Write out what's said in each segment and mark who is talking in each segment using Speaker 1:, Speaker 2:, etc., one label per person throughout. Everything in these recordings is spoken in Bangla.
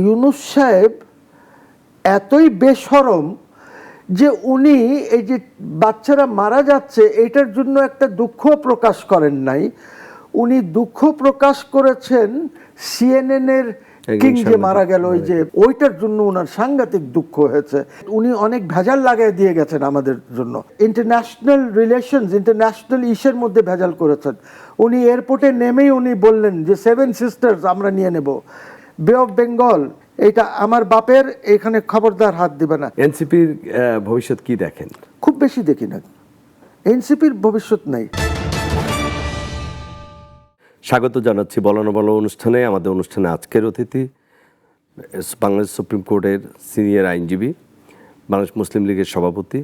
Speaker 1: ইউনূস সাহেব এতই বেশরম যে উনি এই যে বাচ্চারা মারা যাচ্ছে এটার জন্য একটা দুঃখ প্রকাশ করেন নাই, উনি দুঃখ প্রকাশ করেছেন সিএনএন এর কিং যে মারা গেল ওই যে ওইটার জন্য ওনার সাংঘাতিক দুঃখ হয়েছে। উনি অনেক ভেজাল লাগাই দিয়ে গেছেন আমাদের জন্য, ইন্টারন্যাশনাল রিলেশনস ইন্টারন্যাশনাল ইস্যুর মধ্যে ভেজাল করেছেন। উনি এয়ারপোর্টে নেমেই উনি বললেন যে 7 সিস্টার্স আমরা নিয়ে নেব, বে অফ বেঙ্গল এটা আমার বাপের, এখানে খবরদার হাত দিবে না।
Speaker 2: এনসিপির ভবিষ্যৎ কি দেখেন?
Speaker 1: খুব বেশি দেখি না, এনসিপির ভবিষ্যৎ নাই।
Speaker 2: স্বাগত জানাচ্ছি বলো না বলো অনুষ্ঠানে। আমাদের অনুষ্ঠানে আজকের অতিথি বাংলাদেশ সুপ্রিম কোর্টের সিনিয়র আইনজীবী, বাংলাদেশ মুসলিম লীগের সভাপতি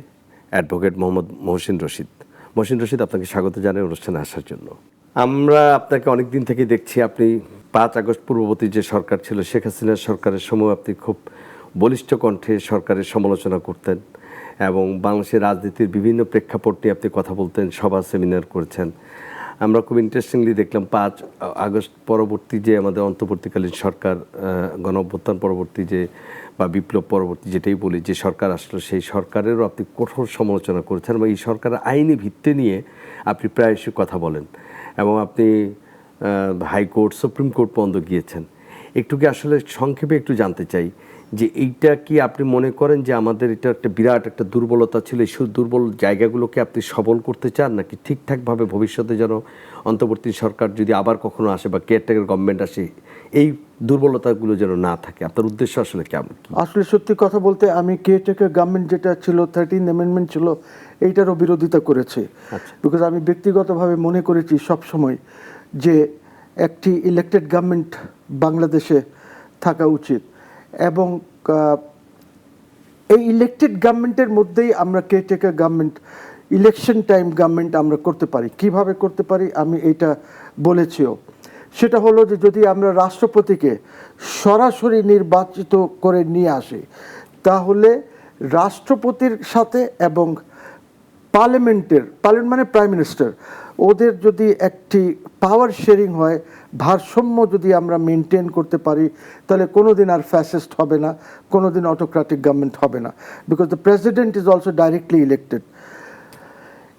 Speaker 2: অ্যাডভোকেট মোহাম্মদ মহসিন রশিদ। মহসিন রশিদ, আপনাকে স্বাগত জানাই অনুষ্ঠানে আসার জন্য। আমরা আপনাকে অনেক দিন থেকে দেখছি, আপনি 5 আগস্ট পূর্ববর্তী যে সরকার ছিল শেখ হাসিনার সরকারের সময় আপনি খুব বলিষ্ঠ কণ্ঠে সরকারের সমালোচনা করতেন এবং বাংলাদেশের রাজনীতির বিভিন্ন প্রেক্ষাপট নিয়ে আপনি কথা বলতেন, সভা সেমিনার করেছেন। আমরা খুব ইন্টারেস্টিংলি দেখলাম 5 আগস্ট পরবর্তী যে আমাদের অন্তর্বর্তীকালীন সরকার, গণঅভ্যুত্থান পরবর্তী যে বা বিপ্লব পরবর্তী যেটাই বলি যে সরকার আসলো, সেই সরকারেরও আপনি কঠোর সমালোচনা করেছেন এবং এই সরকারের আইনি ভিত্তি নিয়ে আপনি প্রায়শই কথা বলেন এবং আপনি হাইকোর্ট সুপ্রিম কোর্ট পর্যন্ত গিয়েছেন। একটু কি আসলে সংক্ষেপে একটু জানতে চাই যে এইটা কি আপনি মনে করেন যে আমাদের এটা একটা বিরাট একটা দুর্বলতা ছিল, এই দুর্বল জায়গাগুলোকে আপনি সবল করতে চান, নাকি ঠিকঠাকভাবে ভবিষ্যতে যেন অন্তর্বর্তী সরকার যদি আবার কখনো আসে বা কেয়ারটেকার গভর্নমেন্ট আসে এই দুর্বলতাগুলো যেন না থাকে? আপনার উদ্দেশ্য আসলে কেমন?
Speaker 1: আসলে সত্যি কথা বলতে আমি কেয়ারটেকার গভর্নমেন্ট যেটা ছিল 13th অ্যামেন্ডমেন্ট ছিল এইটারও বিরোধিতা করেছি। বিকজ আমি ব্যক্তিগতভাবে মনে করেছি সবসময় যে একটি ইলেক্টেড গভর্নমেন্ট বাংলাদেশে থাকা উচিত এবং এই ইলেক্টেড গভর্নমেন্টের মধ্যেই আমরা caretaker government, election time government আমরা করতে পারি। কিভাবে করতে পারি আমি এইটা বলেছিও। সেটা হলো যে যদি আমরা রাষ্ট্রপতিকে সরাসরি নির্বাচিত করে নিয়ে আসি তাহলে রাষ্ট্রপতির সাথে এবং পার্লামেন্ট মানে প্রাইম মিনিস্টার, ওদের যদি একটি পাওয়ার শেয়ারিং হয়, ভারসাম্য যদি আমরা মেনটেন করতে পারি তাহলে কোনোদিন আর ফ্যাসিস্ট হবে না, কোনোদিন অটোক্রেটিক গভর্নমেন্ট হবে না। Because the president is also directly elected.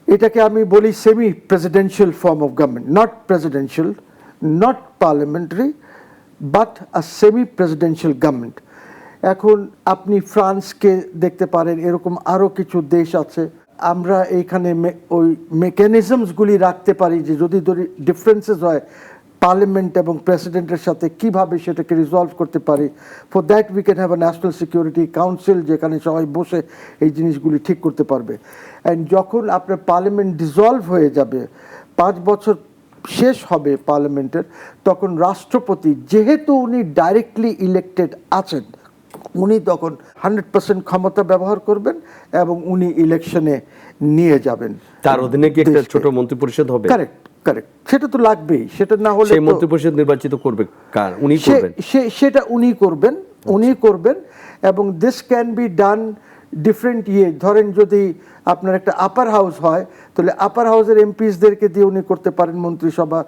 Speaker 1: এটাকে আমি বলি semi presidential form of government, not presidential, not parliamentary, but a semi presidential government. এখন আপনি ফ্রান্সকে দেখতে পারেন, এরকম আরও কিছু দেশ আছে। আমরা এইখানে ওই মেকানিজমসগুলি রাখতে পারি যে যদি ডিফারেন্সেস হয় পার্লামেন্ট এবং প্রেসিডেন্টের সাথে কিভাবে সেটাকে রিজলভ করতে পারি। For that we can have a national security council যেখানে সবাই বসে এই জিনিসগুলি ঠিক করতে পারবে। অ্যান্ড যখন আপনার পার্লামেন্ট ডিজলভ হয়ে যাবে, 5 বছর শেষ হবে পার্লামেন্টের, তখন রাষ্ট্রপতি যেহেতু উনি ডাইরেক্টলি ইলেক্টেড আছেন উনি তখন 100% ক্ষমতা ব্যবহার করবেন এবং উনি ইলেকশনে নিয়ে যাবেন।
Speaker 2: তার অধীনে কি একটা ছোট মন্ত্রিপরিষদ হবে?
Speaker 1: কারেক্ট, সেটা তো লাগবেই। সেটা না হলে
Speaker 2: সেই মন্ত্রিপরিষদ নির্বাচিত করবে কার? উনি করবেন?
Speaker 1: সেটা উনি করবেন এবং this can be done different ধরেন যদি আপনার একটা আপার হাউস হয় তাহলে আপার হাউসের এমপিসদেরকে দিয়ে উনি করতে পারেন মন্ত্রিসভা,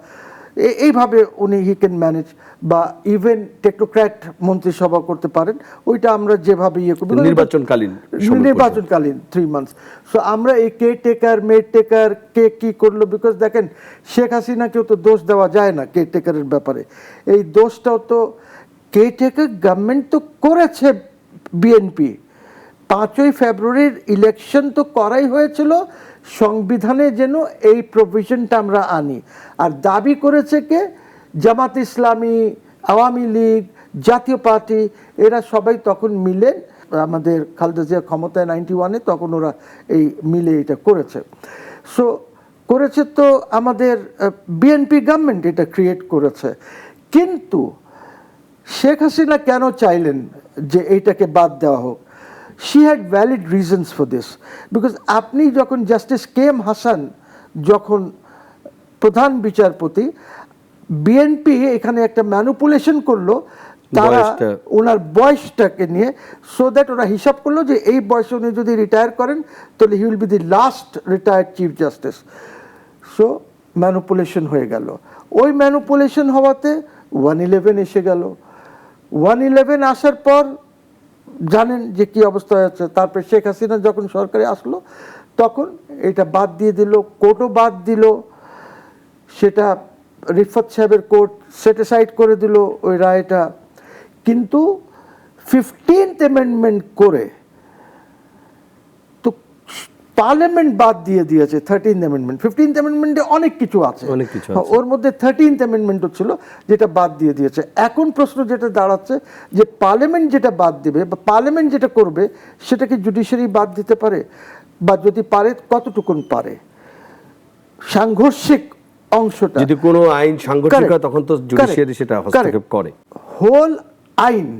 Speaker 1: এইভাবে উনি হি ক্যান ম্যানেজ। বা ইভেন টেকনোক্র্যাট মন্ত্রিসভা করতে পারেন, ওইটা আমরা যেভাবে করব
Speaker 2: নির্বাচনকালীন
Speaker 1: 3 মান্থস। সো আমরা এই কেয়ারটেকার মেয়ারটেকার কে কি করলো, বিকজ দেখেন শেখ হাসিনাকেও তো দোষ দেওয়া যায় না কেয়ারটেকারের ব্যাপারে। এই দোষটাও তো কেয়ারটেকার গভর্নমেন্ট তো করেছে। বিএনপি 5ই ফেব্রুয়ারির ইলেকশন তো করাই হয়েছিল সংবিধানে যেন এই প্রভিশনটা আমরা আনি, আর দাবি করেছে কে? জামাত ইসলামী, আওয়ামী লীগ, জাতীয় পার্টি, এরা সবাই তখন মিলে, আমাদের খালেদা জিয়া ক্ষমতায় 91-এ, তখন ওরা এই মিলে এটা করেছে। সো করেছে তো আমাদের বিএনপি গভর্নমেন্ট এটা ক্রিয়েট করেছে। কিন্তু শেখ হাসিনা কেন চাইলেন যে এইটাকে বাদ দেওয়া হোক? She had valid reasons for this. Because আপনি যখন জাস্টিস কে এম হাসান যখন প্রধান বিচারপতি, বিএনপি এখানে একটা ম্যানিপুলেশন করলো তারা ওনার বয়সটাকে নিয়ে, সো দ্যাট ওরা হিসাব করলো যে এই বয়সে উনি যদি রিটায়ার করেন তাহলে he will be the last retired chief justice. So manipulation হয়ে গেল। ওই ম্যানিপুলেশন হওয়াতে 111 এসে গেল, 1/11 আসার পর জানেন যে কি অবস্থা হয়েছে। তারপরে শেখ হাসিনা যখন সরকারে আসলো তখন এটা বাদ দিয়ে দিল, কোর্টও বাদ দিল, সেটা রিফাত সাহেবের কোর্ট সেটিসাইড করে দিল ওই রায়টা। কিন্তু 15th অ্যামেন্ডমেন্ট করে তো পার্লামেন্ট বাদ দিয়ে দিয়েছে 13th অ্যামেন্ডমেন্ট। 15th অ্যামেন্ডমেন্টে অনেক কিছু আছে,
Speaker 2: অনেক কিছু আছে।
Speaker 1: ওর মধ্যে 13th অ্যামেন্ডমেন্টও ছিল যেটা বাদ দিয়ে দিয়েছে। এখন প্রশ্ন যেটা দাঁড়াচ্ছে যে পার্লামেন্ট যেটা বাদ দিবে বা পার্লামেন্ট যেটা করবে সেটা কি জুডিশিয়ারি বাদ দিতে পারে, বা যদি পারে কতটুকুন পারে? সাংঘর্ষিক অংশটা,
Speaker 2: যদি কোনো আইন সাংঘর্ষিক হয়
Speaker 1: Correct,
Speaker 2: তখন তো জুডিশিয়ারি
Speaker 1: correct,
Speaker 2: সেটা হস্তক্ষেপ
Speaker 1: correct.
Speaker 2: করে।
Speaker 1: হোল আইন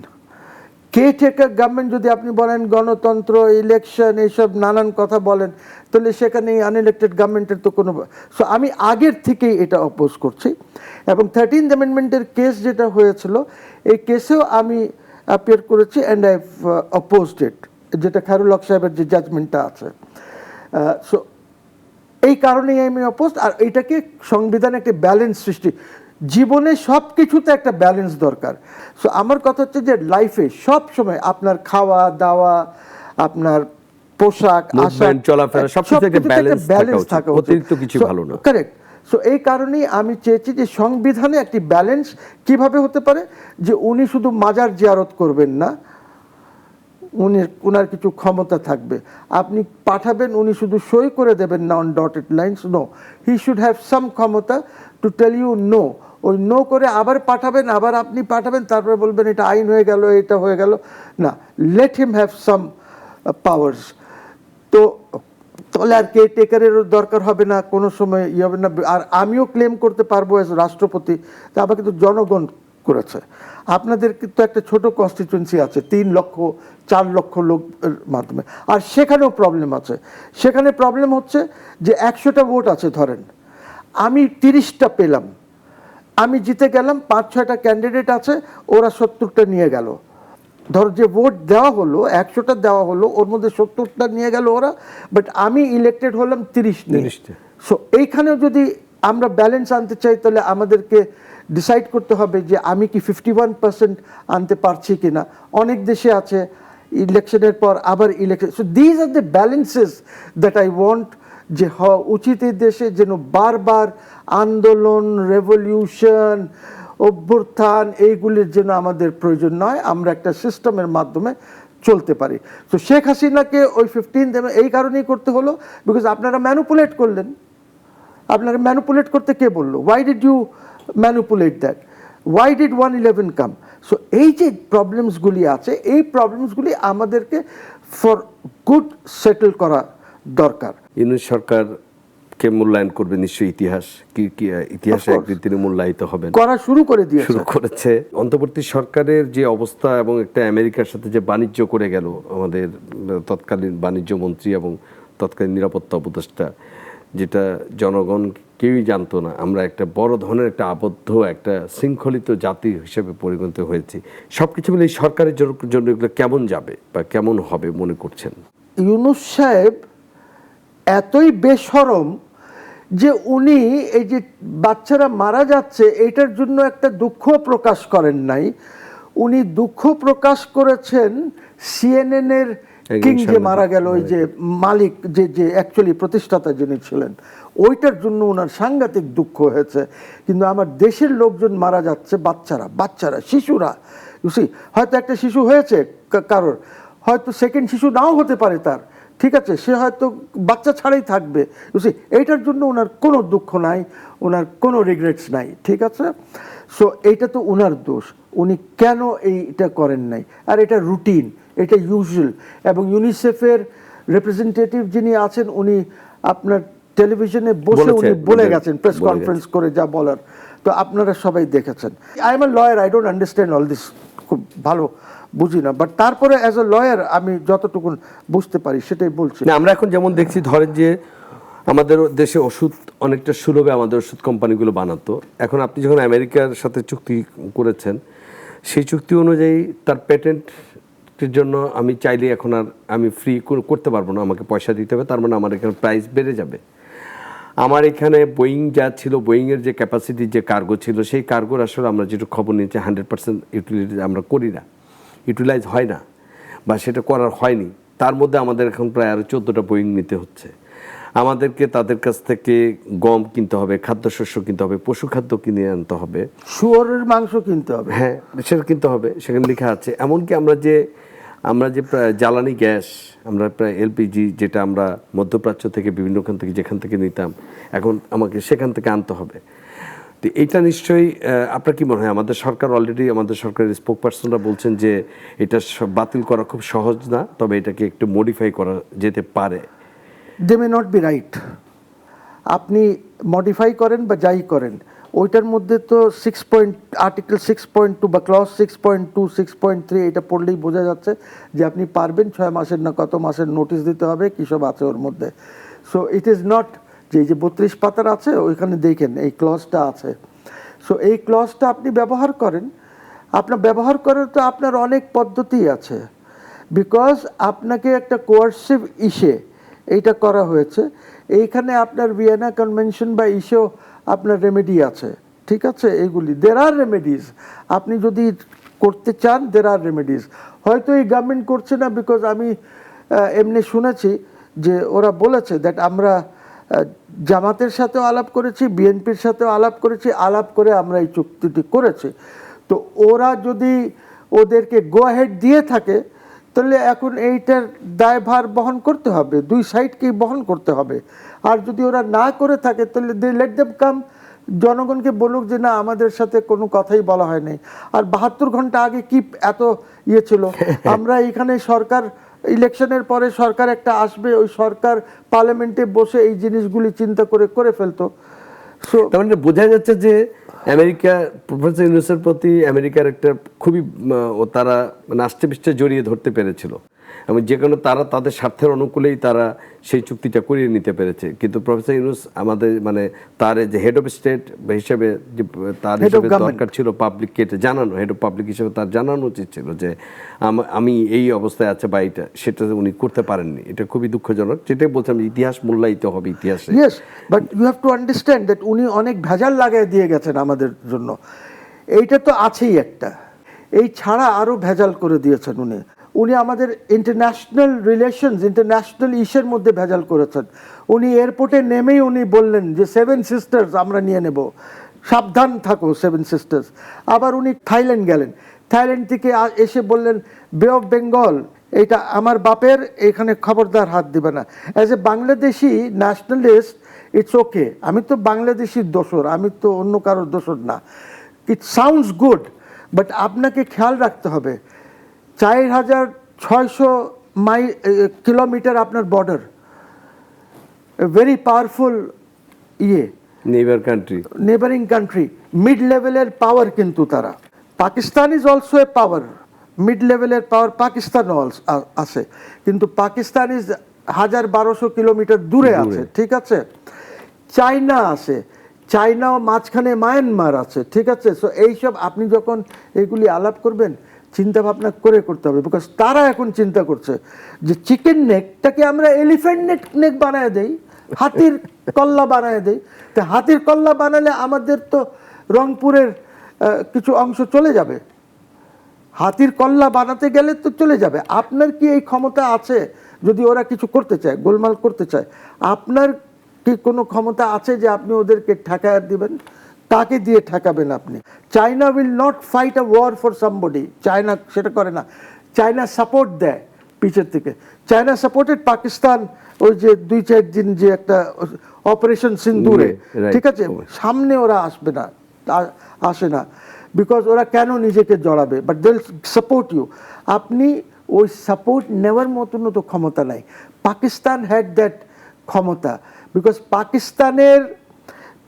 Speaker 1: কেয়ারটেকার গভর্নমেন্ট যদি আপনি বলেন গণতন্ত্র, ইলেকশন, এইসব নানান কথা বলেন, তাহলে সেখানে আনইলেক্টেড গভর্নমেন্টের তো কোনো। সো আমি আগের থেকেই এটা অপোজ করছি। এবং 13th অ্যামেন্ডমেন্টের কেস যেটা হয়েছিল, এই কেসেও আমি অ্যাপিয়ার করেছি অ্যান্ড আই অপোজড ইট, যেটা খায়রুল হক সাহেবের যে জাজমেন্টটা আছে। সো এই কারণেই আমি অপোজ। আর এটাকে সংবিধানে একটা ব্যালেন্স সৃষ্টি, জীবনে সব কিছুতে একটা ব্যালেন্স দরকার। সো আমার কথা হচ্ছে যে লাইফে সব সময় আপনার খাওয়া দাওয়া, আপনার পোশাক,
Speaker 2: Movement, চলাফেরা, সবকিছুতে একটা balance থাকা উচিত। অতিরিক্ত কিছু ভালো না।
Speaker 1: কারেক্ট। সো এই কারণেই আমি চেয়েছি যে সংবিধানে একটি ব্যালেন্স কিভাবে হতে পারে, যে উনি শুধু মাজার জিয়ারত করবেন না, উনার কিছু ক্ষমতা থাকবে। আপনি পাঠাবেন, উনি শুধু সই করে দেবেন না on dotted lines, no, he should have some ক্ষমতা টু টেল ইউ নো। ওই নো করে আবার পাঠাবেন, আবার আপনি পাঠাবেন, তারপরে বলবেন এটা আইন হয়ে গেল, এটা হয়ে গেল না। Let him have some powers. তো তাহলে আর কেয়ারটেকারেরও দরকার হবে না, কোনো সময় ইয়ে হবে না। আর আমিও ক্লেম করতে পারবো এজ রাষ্ট্রপতি, তা আমাকে তো জনগণ করেছে। আপনাদের কিন্তু একটা ছোট কনস্টিটিউয়েন্সি আছে 3 লক্ষ 4 লক্ষ লোকের মাধ্যমে, আর সেখানেও প্রবলেম আছে। সেখানে প্রবলেম হচ্ছে যে 100টা ভোট আছে ধরেন, আমি 30টা পেলাম, আমি জিতে গেলাম, 5-6টা ক্যান্ডিডেট আছে, ওরা 70টা নিয়ে গেল। ধর যে ভোট দেওয়া হলো 100টা দেওয়া হলো, ওর মধ্যে 70টা নিয়ে গেল ওরা, বাট আমি ইলেক্টেড হলাম 30 নিয়ে। সো এইখানেও যদি আমরা ব্যালেন্স আনতে চাই, তাহলে আমাদেরকে ডিসাইড করতে হবে যে আমি কি 51% আনতে পারছি কিনা। অনেক দেশে আছে ইলেকশনের পর আবার election. So these are the balances that I want, যে হওয়া উচিত এই দেশে, যেন বারবার আন্দোলন, রেভলিউশন, অভ্যুত্থান এইগুলির জন্য আমাদের প্রয়োজন নয়, আমরা একটা সিস্টেমের মাধ্যমে চলতে পারি। তো শেখ হাসিনাকে ওই 15th এই কারণেই করতে হলো, বিকজ আপনারা ম্যানুপুলেট করলেন। আপনাকে ম্যানুপুলেট করতে কে বললো? Why did you manipulate that? Why did 1/11 come? So এই যে প্রবলেমসগুলি আছে, এই প্রবলেমসগুলি আমাদেরকে ফর গুড সেটেল করা দরকার।
Speaker 2: ইউনূস সরকারকে মূল্যায়ন করবে নিশ্চয়ই ইতিহাস, ইতিহাসে একদিন তিনি মূল্যায়িত হবেন,
Speaker 1: করা শুরু করে দিয়েছে।
Speaker 2: শুরু করেছে। অন্তর্বর্তী সরকারের যে অবস্থা এবং একটা আমেরিকার সাথে যে বাণিজ্য করে গেল আমাদের তৎকালীন বাণিজ্য মন্ত্রী এবং তৎকালীন নিরাপত্তা উপদেষ্টা, যেটা জনগণ কেউই জানতো না। আমরা একটা বড় ধরনের একটা আবদ্ধ, একটা শৃঙ্খলিত জাতি হিসেবে পরিণত হয়েছি। সব কিছু মিলে এই সরকারের জন্য এগুলো কেমন যাবে বা কেমন হবে মনে করছেন?
Speaker 1: ইউনূস সাহেব এতই বেশরম যে উনি এই যে বাচ্চারা মারা যাচ্ছে এইটার জন্য একটা দুঃখ প্রকাশ করেন নাই, উনি দুঃখ প্রকাশ করেছেন সিএনএন এর কিং যে মারা গেল, ওই যে মালিক, যে অ্যাকচুয়ালি প্রতিষ্ঠাতা যিনি ছিলেন, ওইটার জন্য ওনার সাংঘাতিক দুঃখ হয়েছে। কিন্তু আমার দেশের লোকজন মারা যাচ্ছে, বাচ্চারা, শিশুরা, হয়তো একটা শিশু হয়েছে কারোর, হয়তো সেকেন্ড শিশু নাও হতে পারে তার, ঠিক আছে, সে হয়তো বাচ্চা ছাড়াই থাকবে। এইটার জন্য ওনার কোনো দুঃখ নাই, ওনার কোনো রিগ্রেটস নাই, ঠিক আছে। সো এইটা তো ওনার দোষ, উনি কেন এইটা করেন নাই? আর এটা রুটিন, এটা ইউজুয়াল। এবং ইউনিসেফের রিপ্রেজেন্টেটিভ যিনি আছেন, উনি আপনার টেলিভিশনে বসে উনি বলে গেছেন, প্রেস কনফারেন্স করে যা বলার, তো আপনারা সবাই দেখেছেন। I M a lawyer, I don't understand all this, খুব ভালো বুঝি না, বাট তারপরে অ্যাজ এ লয়ার আমি যতটুকু বুঝতে পারি সেটাই বলছি।
Speaker 2: না, আমরা এখন যেমন দেখছি, ধরেন যে আমাদের দেশে ওষুধ অনেকটা সুলভে আমাদের ওষুধ কোম্পানিগুলো বানাতো। এখন আপনি যখন আমেরিকার সাথে চুক্তি করেছেন, সেই চুক্তি অনুযায়ী তার পেটেন্টের জন্য আমি চাইলে এখন আর আমি ফ্রি করতে পারবো না, আমাকে পয়সা দিতে হবে। তার মানে আমার এখানে প্রাইস বেড়ে যাবে। আমার এখানে বোয়িং যা ছিল, বোয়িংয়ের যে ক্যাপাসিটি, যে কার্গো ছিল, সেই কার্গোর আসলে আমরা যেটা খবর নিয়েছি 100% ইউটিলিটি আমরা করি না, ইউটিলাইজ হয় না, বা সেটা করার হয়নি। তার মধ্যে আমাদের এখন প্রায় আরও 14টা বোয়িং নিতে হচ্ছে। আমাদেরকে তাদের কাছ থেকে গম কিনতে হবে, খাদ্যশস্য কিনতে হবে, পশু খাদ্য কিনে আনতে হবে,
Speaker 1: শুয়োরের মাংস কিনতে হবে।
Speaker 2: হ্যাঁ সেটা কিনতে হবে, সেখানে লেখা আছে। এমনকি আমরা যে প্রায় জ্বালানি গ্যাস, আমরা প্রায় এলপিজি, যেটা আমরা মধ্যপ্রাচ্য থেকে বিভিন্নখান থেকে যেখান থেকে নিতাম, এখন আমাকে সেখান থেকে আনতে হবে। তো এইটা নিশ্চয়ই আপনার কি মনে হয়, আমাদের সরকার অলরেডি, আমাদের সরকারের স্পোক পার্সনরা বলছেন যে এটা বাতিল করা খুব সহজ না, তবে এটাকে একটু মডিফাই করা যেতে পারে।
Speaker 1: দে মে নট বি রাইট। আপনি মডিফাই করেন বা যাই করেন, ওইটার মধ্যে তো আর্টিকেল 6.2 বা ক্লজ 6.2, 6.3 এটা পড়লেই বোঝা যাচ্ছে যে আপনি পারবেন 6 মাসের না কত মাসের নোটিশ দিতে হবে, কী সব আছে ওর মধ্যে। সো ইট ইজ নট যে 32 পাতার আছে ওইখানে দেখেন এই ক্লজটা আছে। সো এই ক্লজটা আপনি ব্যবহার করেন। আপনার ব্যবহার করার তো আপনার অনেক পদ্ধতি আছে, বিকজ আপনাকে একটা কোয়ার্সিভ এইটা করা হয়েছে। এইখানে আপনার ভিয়েনা কনভেনশন বা ইস্যু আপনার রেমেডি আছে, ঠিক আছে, এইগুলি দের আর রেমেডিজ। আপনি যদি করতে চান দের আর রেমেডিজ। হয়তো এই গভর্নমেন্ট করছে না, বিকজ আমি এমনি শুনেছি যে ওরা বলেছে দ্যাট আমরা জামাতের সাথেও আলাপ করেছি, বিএনপির সাথেও আলাপ করেছি, আলাপ করে আমরা এই চুক্তিটি করেছি। তো ওরা যদি ওদেরকে গো হেড দিয়ে থাকে, তাহলে এখন এইটার দায়ভার বহন করতে হবে, দুই সাইডকেই বহন করতে হবে। আর যদি ওরা না করে থাকে, তাহলে দে লেট দেম কাম, জনগণকে বলুক যে না আমাদের সাথে কোনো কথাই বলা হয়নি। আর 72 ঘন্টা আগে কি এত ইয়ে ছিল? আমরা এখানে সরকার, ইলেকশনের পরে সরকার একটা আসবে, ওই সরকার পার্লামেন্টে বসে এই জিনিসগুলি চিন্তা করে ফেলতো। সো
Speaker 2: তার মানে বোঝা যাচ্ছে যে আমেরিকা, প্রফেসর ইউনূসের প্রতি আমেরিকার একটা খুবই তারা মানে আষ্টে পৃষ্ঠে জড়িয়ে ধরতে পেরেছিল, এবং যে কোনো তারা তাদের স্বার্থের অনুকূলেই তারা সেই চুক্তিটা করিয়ে নিতে পেরেছে। কিন্তু প্রফেসর ইউনূস আমাদের মানে তার যে হেড অফ স্টেট হিসেবে, যে তার হিসেবে দরকার ছিল পাবলিককে এটা জানানো, হেড অফ পাবলিক হিসেবে তার জানানো উচিত ছিল যে আমি এই অবস্থায় আছে বা এটা, সেটা উনি করতে পারেননি। এটা খুবই দুঃখজনক। যেটাই বলছিলাম, ইতিহাস মূল্যায়িত হবে ইতিহাসে।
Speaker 1: Yes, but you have to understand that উনি অনেক ভেজাল লাগাই দিয়ে গেছেন আমাদের জন্য। এইটা তো আছেই একটা, এই ছাড়া আরও ভেজাল করে দিয়েছেন উনি। উনি আমাদের ইন্টারন্যাশনাল রিলেশনস, ইন্টারন্যাশনাল ইস্যুর মধ্যে ভেজাল করেছেন। উনি এয়ারপোর্টে নেমেই উনি বললেন যে 7 সিস্টার্স আমরা নিয়ে নেব, সাবধান থাকো 7 সিস্টার্স। আবার উনি থাইল্যান্ড গেলেন, থাইল্যান্ড থেকে এসে বললেন বে অফ বেঙ্গল এটা আমার বাপের, এখানে খবরদার হাত দিবে না। As a Bangladeshi nationalist it's okay, আমি তো বাংলাদেশির দোসর, আমি তো অন্য কারোর দোসর না। ইট সাউন্ডস গুড, বাট আপনাকে খেয়াল রাখতে হবে 4600 কিলোমিটার আপনার border, very powerful neighbouring country, mid লেভেলের পাওয়ার। কিন্তু তারা, Pakistan is also a power, mid লেভেলের পাওয়ার পাকিস্তানও আছে, কিন্তু পাকিস্তান ইজ 1200 কিলোমিটার দূরে আছে, ঠিক আছে। চায়না আছে, চায়নাও মাঝখানে মায়ানমার আছে, ঠিক আছে। সো এইসব আপনি যখন এইগুলি আলাপ করবেন, চিন্তা ভাবনা করতে হবে, বিকজ তারা এখন চিন্তা করছে যে চিকেন নেকটাকে আমরা এলিফ্যান্ট নেক বানায় দেই, হাতির কল্লা বানায় দেই। তো হাতির কল্লা বানালে আমাদের তো রংপুরের কিছু অংশ চলে যাবে, হাতির কল্লা বানাতে গেলে তো চলে যাবে। আপনার কি এই ক্ষমতা আছে? যদি ওরা কিছু করতে চায়, গোলমাল করতে চায়, আপনার কি কোনো ক্ষমতা আছে যে আপনি ওদেরকে ঠেকায় দিবেন? তাকে দিয়ে ঠেকাবেন আপনি? China will not fight a war for somebody, China সেটা করে না। চায়না সাপোর্ট দেয় পিছের থেকে। চায়না সাপোর্টেড পাকিস্তান, ওই যে 2-4 দিন যে একটা অপারেশন সিন্দুরে, ঠিক আছে, সামনে ওরা আসবে না, আসে না, বিকজ ওরা কেন নিজেকে জড়াবে, but they will support you. আপনি ওই সাপোর্ট নেওয়ার মতন তো ক্ষমতা নাই। পাকিস্তান হ্যাড দ্যাট ক্ষমতা, বিকজ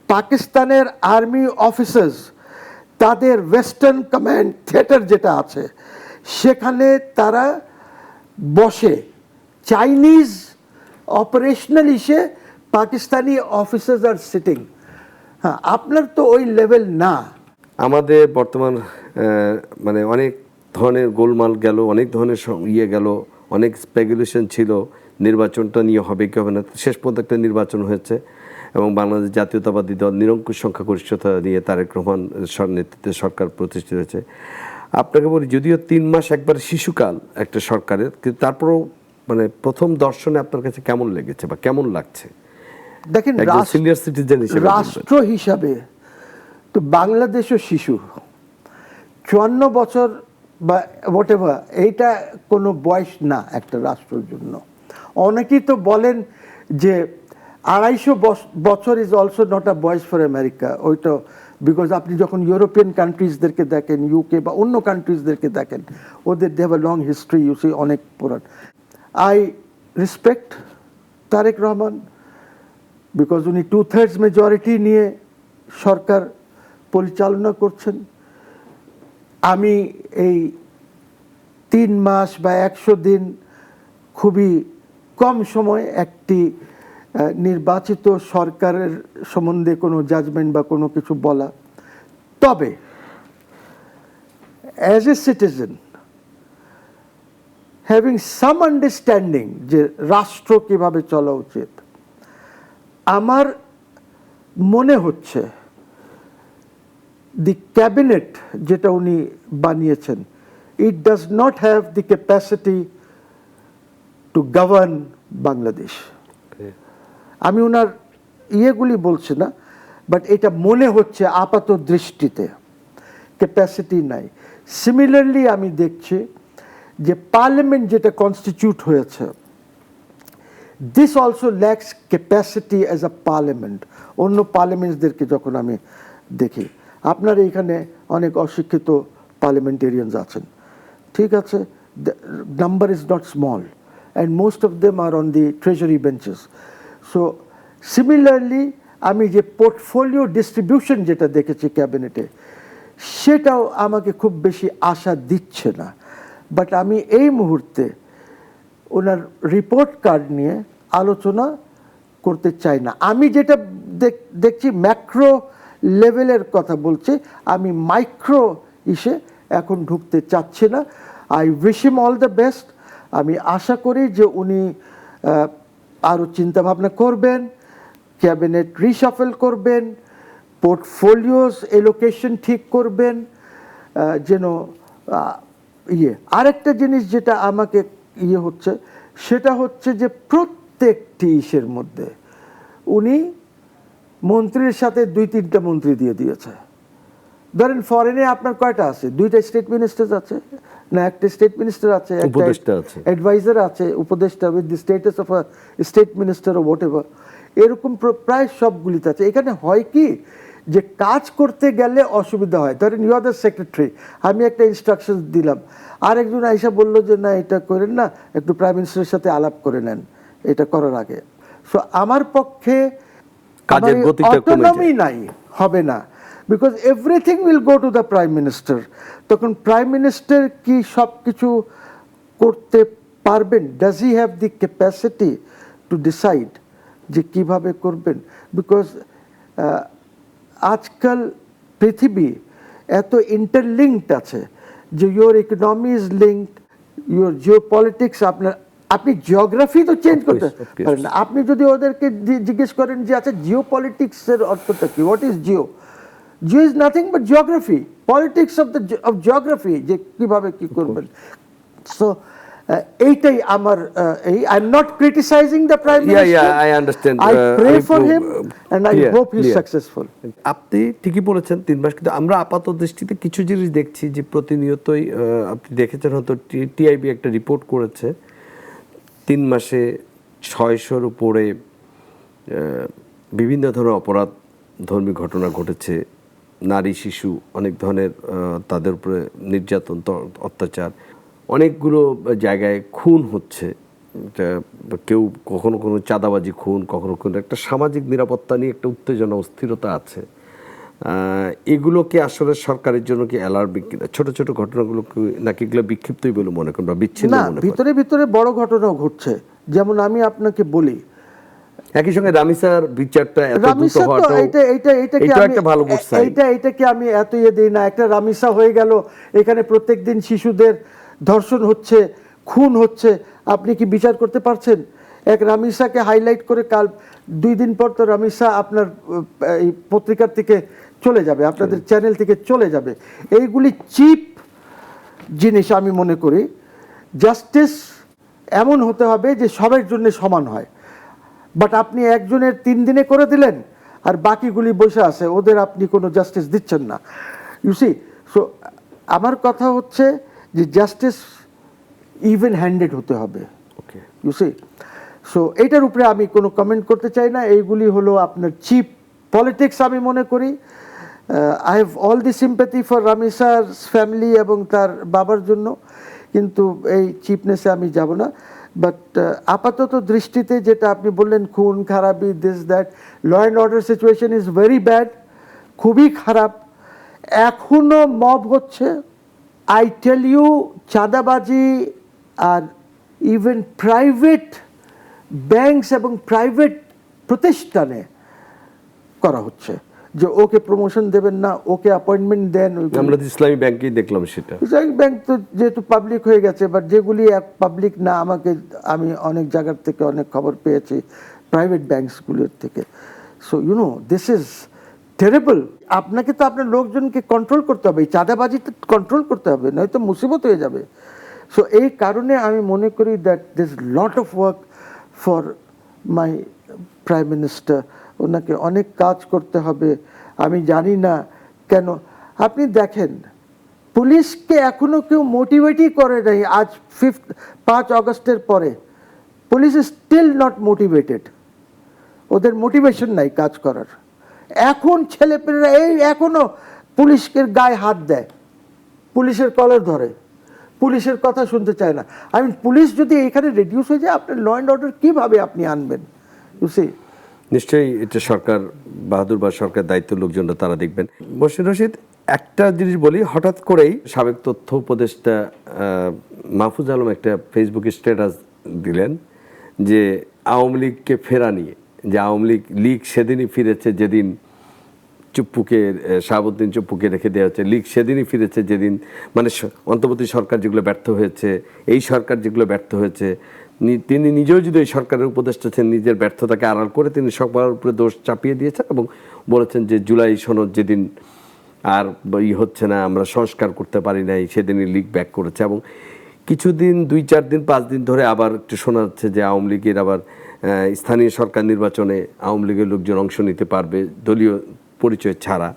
Speaker 1: পাকিস্তানের আর্মি অফিসার্স, তাদের ওয়েস্টার্ন কমান্ড থিয়েটার যেটা আছে, সেখানে তারা বসে চাইনিজ অপারেশনাল ইস্যে পাকিস্তানি অফিসার্স আর সিটিং। হ্যাঁ, আপনার তো ওই লেভেল না।
Speaker 2: আমাদের বর্তমান মানে অনেক ধরনের গোলমাল গেল, অনেক ধরনের গেল, অনেক স্পেকুলেশন ছিল নির্বাচনটা নিয়ে হবে কি হবে না। শেষ পর্যন্ত একটা নির্বাচন হয়েছে। এবং বাংলাদেশ জাতীয়তাবাদী দল নিরঙ্কুশ সংখ্যাগরিষ্ঠতা নিয়ে তারেক রহমান নেতৃত্বে সরকার প্রতিষ্ঠিত হয়েছে। আপনাকে বলি, যদিও 3 মাস একবারে শিশুকাল একটা সরকারের, কিন্তু তারপরও মানে প্রথম দর্শনে আপনার কাছে কেমন লেগেছে বা কেমন লাগছে?
Speaker 1: দেখেন,
Speaker 2: সিনিয়র সিটিজেন হিসেবে
Speaker 1: রাষ্ট্র হিসাবে তো বাংলাদেশও শিশু। 54 বছর বা হোয়াটএভার, এইটা কোনো বয়স না একটা রাষ্ট্রের জন্য। অনেকেই তো বলেন যে 250 বছর ইজ অলসো নট আ বয়স ফর আমেরিকা। ওইটা বিকজ আপনি যখন ইউরোপিয়ান কান্ট্রিজদেরকে দেখেন, ইউকে বা অন্য কান্ট্রিজদেরকে দেখেন, ওদের they have a long history, you see, অনেক পুরান। I respect Tarique Rahman because উনি 2/3 মেজরিটি নিয়ে সরকার পরিচালনা করছেন। আমি এই 3 মাস বা 100 দিন খুবই কম সময় একটি নির্বাচিত সরকারের সম্বন্ধে কোনো জাজমেন্ট বা কোনো কিছু বলা। তবে as a citizen having some understanding যে রাষ্ট্র কিভাবে চলা উচিত, আমার মনে হচ্ছে দি ক্যাবিনেট যেটা উনি বানিয়েছেন, it does not have the capacity to govern Bangladesh. আমি ওনার ইয়েগুলি বলছি না, বাট এটা মনে হচ্ছে আপাত দৃষ্টিতে ক্যাপাসিটি নাই। সিমিলারলি আমি দেখছি যে পার্লামেন্ট যেটা কনস্টিটিউট হয়েছে, this also lakhs capacity as a parliament. অন্য পার্লামেন্টসদেরকে যখন আমি দেখি, আপনার এখানে অনেক অশিক্ষিত পার্লামেন্টেরিয়ানস আছেন, ঠিক আছে, number is not small and most of them are on the treasury benches. So similarly আমি যে পোর্টফোলিও ডিস্ট্রিবিউশন যেটা দেখেছি ক্যাবিনেটে, সেটাও আমাকে খুব বেশি আশা দিচ্ছে না। বাট আমি এই মুহূর্তে ওনার রিপোর্ট কার্ড নিয়ে আলোচনা করতে চাই না। আমি যেটা দেখছি ম্যাক্রো লেভেলের কথা বলছি, আমি মাইক্রো ইসে এখন ঢুকতে চাচ্ছি না। I wish him all the best. আমি আশা করি যে উনি আরও চিন্তাভাবনা করবেন, ক্যাবিনেট রিশাফেল করবেন, পোর্টফোলিওস এলোকেশন ঠিক করবেন, যেন আরেকটা জিনিস যেটা আমাকে হচ্ছে, সেটা হচ্ছে যে প্রত্যেকটি ইসের মধ্যে উনি মন্ত্রীর সাথে 2-3টা মন্ত্রী দিয়ে দিয়েছে। ধরেন ফরেনে আপনার কয়টা আছে? 2টা স্টেট মিনিস্টার আছে না, একটা স্টেট মিনিস্টার আছে, একটা অ্যাডভাইজার আছে, উপদেষ্টা with the status of a state minister or whatever. এরকম প্রায় সবগুলিতে আছে। এখানে হয় কি যে কাজ করতে গেলে অসুবিধা হয়। ধরেন ইউ আর দ্য সেক্রেটারি, আমি একটা ইনস্ট্রাকশন দিলাম, আরেকজন আইসা বললো যে না এটা করেন না, একটু প্রাইম মিনিস্টারের সাথে আলাপ করে নেন এটা করার আগে। সো আমার পক্ষে অটোনমি নাই, হবে না, because everything will go to the prime minister. তখন প্রাইম মিনিস্টার কি সব কিছু করতে পারবেন? Does he have the capacity to decide যে কিভাবে করবেন? বিকজ আজকাল পৃথিবী এত ইন্টারলিঙ্কড আছে যে your economy is linked, your Jio politics, আপনি জিওগ্রাফি তো চেঞ্জ করতে পারেন না। আপনি যদি ওদেরকে জিজ্ঞেস করেন যে আচ্ছা জিও পলিটিক্সের অর্থটা কি, what is geo? Geo is nothing but geography, politics of geography, যে কিভাবে কি করবেন। সো এইটাই আমার I am not criticising the prime minister,
Speaker 2: I understand,
Speaker 1: I pray for him and I hope he is successful.
Speaker 2: আপনি ঠিকই বলেছেন 3 মাস, কিন্তু আমরা আপাত দৃষ্টিতে কিছু জিনিস দেখছি যে প্রতিনিয়তই আপনি দেখেছেন হয়তো, টিআইবি একটা রিপোর্ট করেছে 3 মাসে 600-র উপরে বিভিন্ন ধরনের অপরাধ ধর্মী ঘটনা ঘটেছে। নারী শিশু অনেক ধরনের তাদের উপরে নির্যাতন, অত্যাচার, অনেকগুলো জায়গায় খুন হচ্ছে। কেউ কখনো কোনো চাঁদাবাজি খুন, কখনো কোনো একটা সামাজিক নিরাপত্তা নিয়ে একটা উত্তেজনা, অস্থিরতা আছে। এগুলোকে আসলে সরকারের জন্য কি অ্যালার্মিং কিনা? ছোট ছোট ঘটনাগুলো নাকি এগুলো বিক্ষিপ্তই বলে মনে করেন বা বিচ্ছিন্ন মনে করেন?
Speaker 1: ভিতরে ভিতরে বড় ঘটনাও ঘটছে। যেমন আমি আপনাকে বলি,
Speaker 2: একই সঙ্গে রামিসার বিচারটা এত দ্রুত হওয়াটা একটা ভালো গুড সাইন।
Speaker 1: এইটাকে আমি এত দিই না। একটা রামিসা হয়ে গেল, এখানে প্রত্যেকদিন শিশুদের ধর্ষণ হচ্ছে, খুন হচ্ছে, আপনি কি বিচার করতে পারছেন? এক রামিসাকে হাইলাইট করে কাল 2 দিন পর তো রামিসা আপনার এই পত্রিকার থেকে চলে যাবে, আপনাদের চ্যানেল থেকে চলে যাবে। এইগুলি চিপ জিনিস আমি মনে করি। জাস্টিস এমন হতে হবে যে সবার জন্য সমান হয়, বাট আপনি একজনের 3 দিনে করে দিলেন আর বাকিগুলি বসে আছে, ওদের আপনি কোনো জাস্টিস দিচ্ছেন না। ইউ সি, সো আমার কথা হচ্ছে যে জাস্টিস ইভেন হ্যান্ডেড হতে হবে।
Speaker 2: ওকে,
Speaker 1: ইউ সি, সো এইটার উপরে আমি কোনো কমেন্ট করতে চাই না। এইগুলি হলো আপনার চিপ পলিটিক্স আমি মনে করি। I have all the sympathy for রামিসার ফ্যামিলি এবং তার বাবার জন্য, কিন্তু এই চিপনেসে আমি যাব না। বাট আপাতত দৃষ্টিতে যেটা আপনি বললেন, খুন খারাপি, this that, law and order situation is very bad, খুবই খারাপ। এখনো মব হচ্ছে। আই টেল ইউ, চাঁদাবাজি আর ইভেন প্রাইভেট ব্যাংকস এবং প্রাইভেট প্রতিষ্ঠানে করা হচ্ছে, যে ওকে প্রমোশন দেবেন না, ওকে অ্যাপয়েন্টমেন্ট দেন।
Speaker 2: আমরা তো ইসলামী ব্যাংকেই দেখলাম সেটা।
Speaker 1: ইসলামিক ব্যাংক তো যেহেতু পাবলিক হয়ে গেছে, বাট যেগুলি পাবলিক না, আমি অনেক জায়গার থেকে অনেক খবর পেয়েছি প্রাইভেট ব্যাংকসগুলোর থেকে। So this is terrible. আপনাকে তো আপনার লোকজনকে কন্ট্রোল করতে হবে, এই চাঁদাবাজিতে কন্ট্রোল করতে হবে, নয়তো মুসিবত হয়ে যাবে। সো এই কারণে আমি মনে করি that this lot of work for my prime minister. ওনাকে অনেক কাজ করতে হবে। আমি জানি না কেন, আপনি দেখেন পুলিশকে এখনো কেউ মোটিভেটই করে নাই। আজ 5 আগস্টের পরে police is still not motivated, ওদের মোটিভেশন নাই কাজ করার। এখন ছেলেপেলেরা এখনো পুলিশের গায়ে হাত দেয়, পুলিশের কলার ধরে, পুলিশের কথা শুনতে চায় না। পুলিশ যদি এখানে রিডিউস হয়ে যায়, আপনার ল অ্যান্ড অর্ডার কীভাবে আপনি আনবেন? ইউ সি,
Speaker 2: নিশ্চয়ই এটা সরকার, বাহাদুর বা সরকার দায়িত্ব লোকজনরা তারা দেখবেন। বশির রশিদ, একটা জিনিস বলি, হঠাৎ করেই সাবেক তথ্য উপদেষ্টা মাহফুজ আলম একটা ফেসবুকে স্ট্যাটাস দিলেন যে আওয়ামী লীগকে ফেরা নিয়ে, যে আওয়ামী লীগ সেদিনই ফিরেছে যেদিন চুপ্পুকে, শাহাবুদ্দিন চুপ্পুকে রেখে দেওয়া হচ্ছে, লীগ সেদিনই ফিরেছে যেদিন, মানে অন্তর্বর্তী সরকার যেগুলো ব্যর্থ হয়েছে, এই সরকার যেগুলো ব্যর্থ হয়েছে, তিনি নিজেও যদি এই সরকারের উপদেষ্টা ছিলেন, নিজের ব্যর্থতাকে আড়াল করে তিনি সবার উপরে দোষ চাপিয়ে দিয়েছেন এবং বলেছেন যে জুলাই সনদ যেদিন আর হচ্ছে না, আমরা সংস্কার করতে পারি নাই, সেদিনই লীগ ব্যাক করেছে। এবং কিছুদিন 2-4 দিন 5 দিন ধরে আবার একটু শোনা যাচ্ছে যে আওয়ামী লীগের আবার স্থানীয় সরকার নির্বাচনে আওয়ামী লীগের লোকজন অংশ নিতে পারবে দলীয় পরিচয় ছাড়া,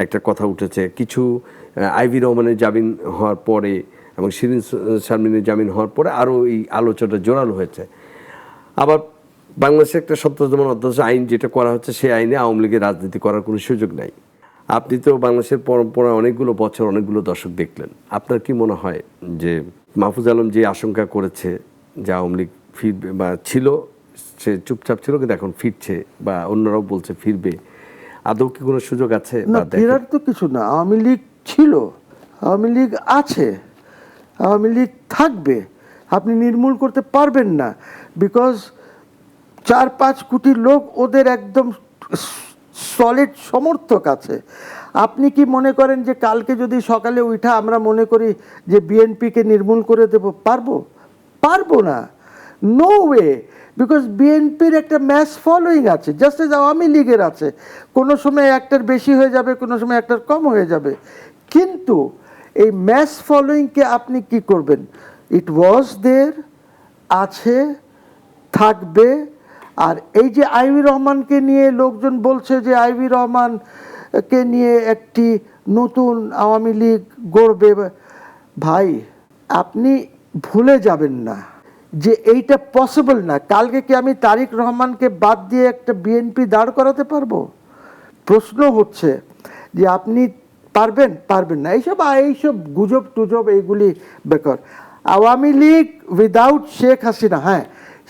Speaker 2: একটা কথা উঠেছে। কিছু আইভি রহমানের জামিন হওয়ার পরে এবং শিরিন শারমিনের জামিন হওয়ার পরে আরও এই আলোচনাটা জোরালো হয়েছে। আবার বাংলাদেশে একটা সন্ত্রাস দমন অধ্যাদেশ আইন যেটা করা হচ্ছে, সেই আইনে আওয়ামী লীগের রাজনীতি করার কোনো সুযোগ নাই। আপনি তো বাংলাদেশের পরম্পরা অনেকগুলো বছর, অনেকগুলো দশক দেখলেন। আপনার কি মনে হয় যে মাহফুজ আলম যে আশঙ্কা করেছে যে আওয়ামী লীগ ফিরবে, বা ছিল, সে চুপচাপ ছিল কিন্তু এখন ফিরছে, বা অন্যরাও বলছে ফিরবে, আদৌ কি কোনো সুযোগ আছে?
Speaker 1: না, ফেরার তো কিছু না। আওয়ামী লীগ ছিল, আওয়ামী লীগ আছে, আওয়ামী লীগ থাকবে, আপনি নির্মূল করতে পারবেন না। বিকজ 4-5 কোটি লোক ওদের একদম সলিড সমর্থক আছে। আপনি কি মনে করেন যে কালকে যদি সকালে উঠা আমরা মনে করি যে বিএনপিকে নির্মূল করে দেব? পারবো না, নো ওয়ে। বিকজ বিএনপির একটা ম্যাস ফলোয়িং আছে, জাস্ট এজ আওয়ামী লীগের আছে। কোনো সময় একটার বেশি হয়ে যাবে, কোনো সময় একটার কম হয়ে যাবে, কিন্তু এই ম্যাস ফলোয়িংকে আপনি কি করবেন? ইট ওয়াজ দেয়ার, আছে, থাকবে। আর এই যে আইভি রহমানকে নিয়ে লোকজন বলছে যে আইভি রহমানকে নিয়ে একটি নতুন আওয়ামী লীগ গড়বে, ভাই আপনি ভুলে যাবেন না যে এইটা পসিবল না। কালকে কি আমি তারেক রহমানকে বাদ দিয়ে একটা বিএনপি দাঁড় করাতে পারবো? প্রশ্ন হচ্ছে যে আপনি পারবেন না। এইসব গুজব টুজব এইগুলি বেকার। আওয়ামী লীগ উইদাউট শেখ হাসিনা, হ্যাঁ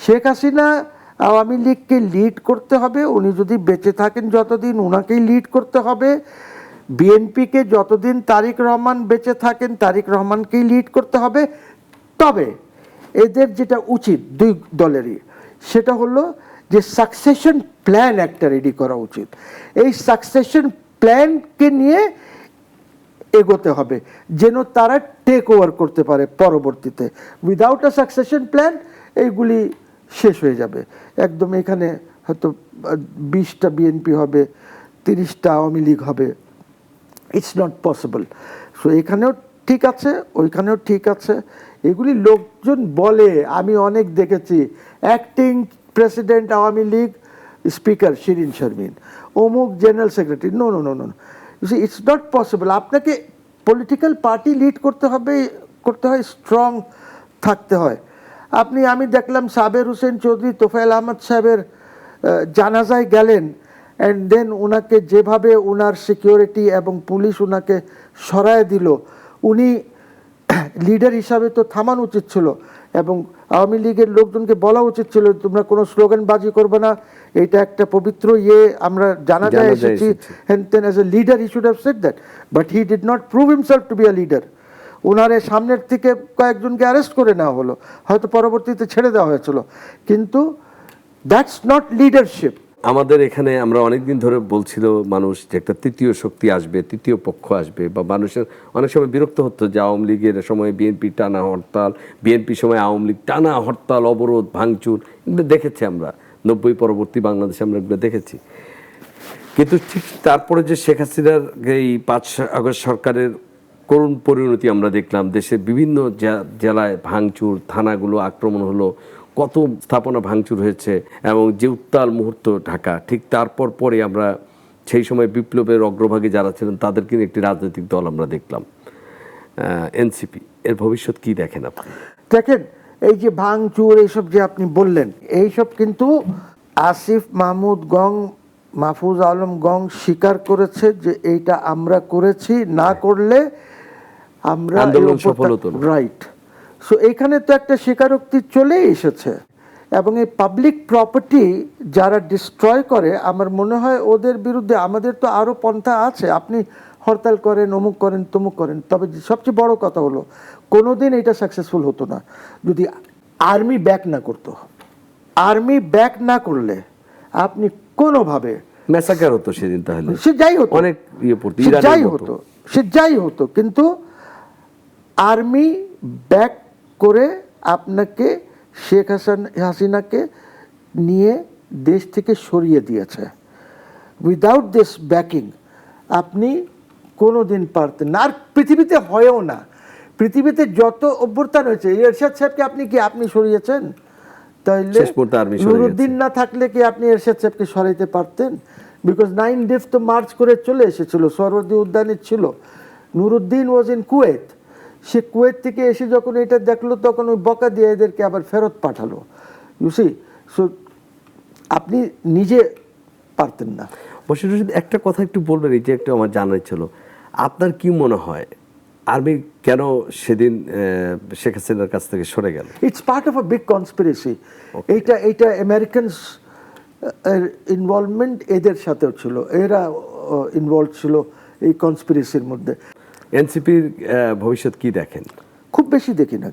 Speaker 1: শেখ হাসিনা আওয়ামী লীগকে লিড করতে হবে, উনি যদি বেঁচে থাকেন যতদিন ওনাকেই লিড করতে হবে। বিএনপিকে যতদিন তারেক রহমান বেঁচে থাকেন তারেক রহমানকেই লিড করতে হবে। তবে এদের যেটা উচিত 2 দলেরই, সেটা হলো যে সাকসেশন প্ল্যান একটা রেডি করা উচিত। এই সাকসেশন প্ল্যানকে নিয়ে এগোতে হবে যেন তারা টেক ওভার করতে পারে পরবর্তীতে। উইদাউট আ সাকসেশন প্ল্যান এইগুলি শেষ হয়ে যাবে একদম। এখানে হয়তো 20টা বিএনপি হবে, 30টা আওয়ামী লীগ হবে। It's not possible. সো এখানেও ঠিক আছে, ওইখানেও ঠিক আছে। এগুলি লোকজন বলে, আমি অনেক দেখেছি। Acting president Awami League, speaker Shirin Sharmin, অমুক general secretary. No no no no, it's not possible. আপনাকে পলিটিক্যাল পার্টি লিড করতে হয়, স্ট্রং থাকতে হয়। আমি দেখলাম সাবের হোসেন চৌধুরী তোফায়েল আহমদ সাহেবের জানাজায় গেলেন, অ্যান্ড দেন ওনাকে যেভাবে ওনার সিকিউরিটি এবং পুলিশ ওনাকে সরায় দিল, উনি লিডার হিসাবে তো থামানো উচিত ছিল, এবং আওয়ামী লীগের লোকজনকে বলা উচিত ছিল তোমরা কোনো স্লোগানবাজি করবে না, এটা একটা পবিত্র আমরা জানাজায় এসেছি, and then as a leader he should have said that, but he did not prove himself to be a leader. ওনারে সামনের থেকে কয়েকজনকে অ্যারেস্ট করে নেওয়া হলো, হয়তো পরবর্তীতে ছেড়ে দেওয়া হয়েছিল, কিন্তু দ্যাটস নট লিডারশিপ।
Speaker 2: আমাদের এখানে আমরা অনেকদিন ধরে বলছিল মানুষ যে একটা তৃতীয় শক্তি আসবে, তৃতীয় পক্ষ আসবে, বা মানুষের অনেক সময় বিরক্ত হতো যে আওয়ামী লীগের সময় বিএনপি টানা হরতাল, বিএনপির সময় আওয়ামী লীগ টানা হরতাল, অবরোধ, ভাঙচুর, এগুলো দেখেছি আমরা 90 পরবর্তী বাংলাদেশে আমরা এগুলো দেখেছি। কিন্তু ঠিক তারপরে যে শেখ হাসিনার এই 5 আগস্ট সরকারের করুণ পরিণতি আমরা দেখলাম, দেশের বিভিন্ন জেলায় ভাঙচুর, থানাগুলো আক্রমণ হলো, কত স্থাপনা ভাঙচুর হয়েছে, এবং যে উত্তাল মুহূর্ত ঢাকা, ঠিক তারপর পরে আমরা সেই সময় বিপ্লবের অগ্রভাগে যারা ছিলেন তাদেরকে নিয়ে একটি রাজনৈতিক দল আমরা দেখলাম, এনসিপি। এর ভবিষ্যৎ কি দেখেন আপনি?
Speaker 1: দেখেন, এই যে ভাঙচুর এইসব যে আপনি বললেন, এইসব কিন্তু আসিফ মাহমুদ গং, মাহফুজ আলম গং স্বীকার করেছে যে এইটা আমরা করেছি, না করলে আমরা
Speaker 2: আন্দোলন সফল হতো না।
Speaker 1: রাইট। সো এখানে তো একটা স্বীকারোক্তি চলেই এসেছে, এবং এই পাবলিক প্রপার্টি যারা ডিস্ট্রয় করে, আমার মনে হয় ওদের বিরুদ্ধে আমাদের তো আরও পন্থা আছে। আপনি হরতাল করেন, অমুক করেন, তমুক করেন, তবে সবচেয়ে বড় কথা হলো কোনোদিন এটা সাকসেসফুল হতো না যদি আর্মি ব্যাক না করতো। আর্মি ব্যাক না করলে আপনি কোনোভাবে
Speaker 2: ম্যাসাকার হতো সেদিন, তাহলে
Speaker 1: সে যাই হতো,
Speaker 2: অনেক পড়তো,
Speaker 1: সে যাই হতো, কিন্তু আর্মি ব্যাক করে আপনাকে শেখ হাসিনাকে নিয়ে দেশ থেকে সরিয়ে দিয়েছে। উইদাউট দিস ব্যাকিং আপনি কোনো দিন পারতেন না, আর পৃথিবীতে হয়েও না। পৃথিবীতে যত অভ্যুত্থান হয়েছে, এরশাদ সাহেবকে আপনি সরিয়েছেন, তাহলে নুরুদ্দিন না থাকলে কি আপনি এরশাদ সাহেবকে সরাইতে পারতেন? বিকজ 9 ডেফ তো মার্চ করে চলে এসেছিল, সরওয়ার্দী উদ্যানে ছিল। Nuruddin was in Kuwait. Say Kuwait থেকে এসে যখন এটা দেখলো, তখন ওই বকা দিয়ে এদেরকে আবার ফেরত পাঠালো। ইউসি, সো আপনি নিজে পারতেন না।
Speaker 2: বশির রশিদ, একটা কথা একটু বলবেন, এই যে একটু আমার জানার ছিল, আপনার কি মনে হয় আর্মি কেন সেদিন শেখ হাসিনার কাছ থেকে সরে গেল?
Speaker 1: It's part of a big conspiracy. এইটা আমেরিকানস ইনভলভমেন্ট এদের সাথেও ছিল, এরা ইনভলভ ছিল এই কনস্পিরেসির মধ্যে।
Speaker 2: এনসিপির ভবিষ্যৎ কি দেখেন?
Speaker 1: খুব বেশি দেখি না,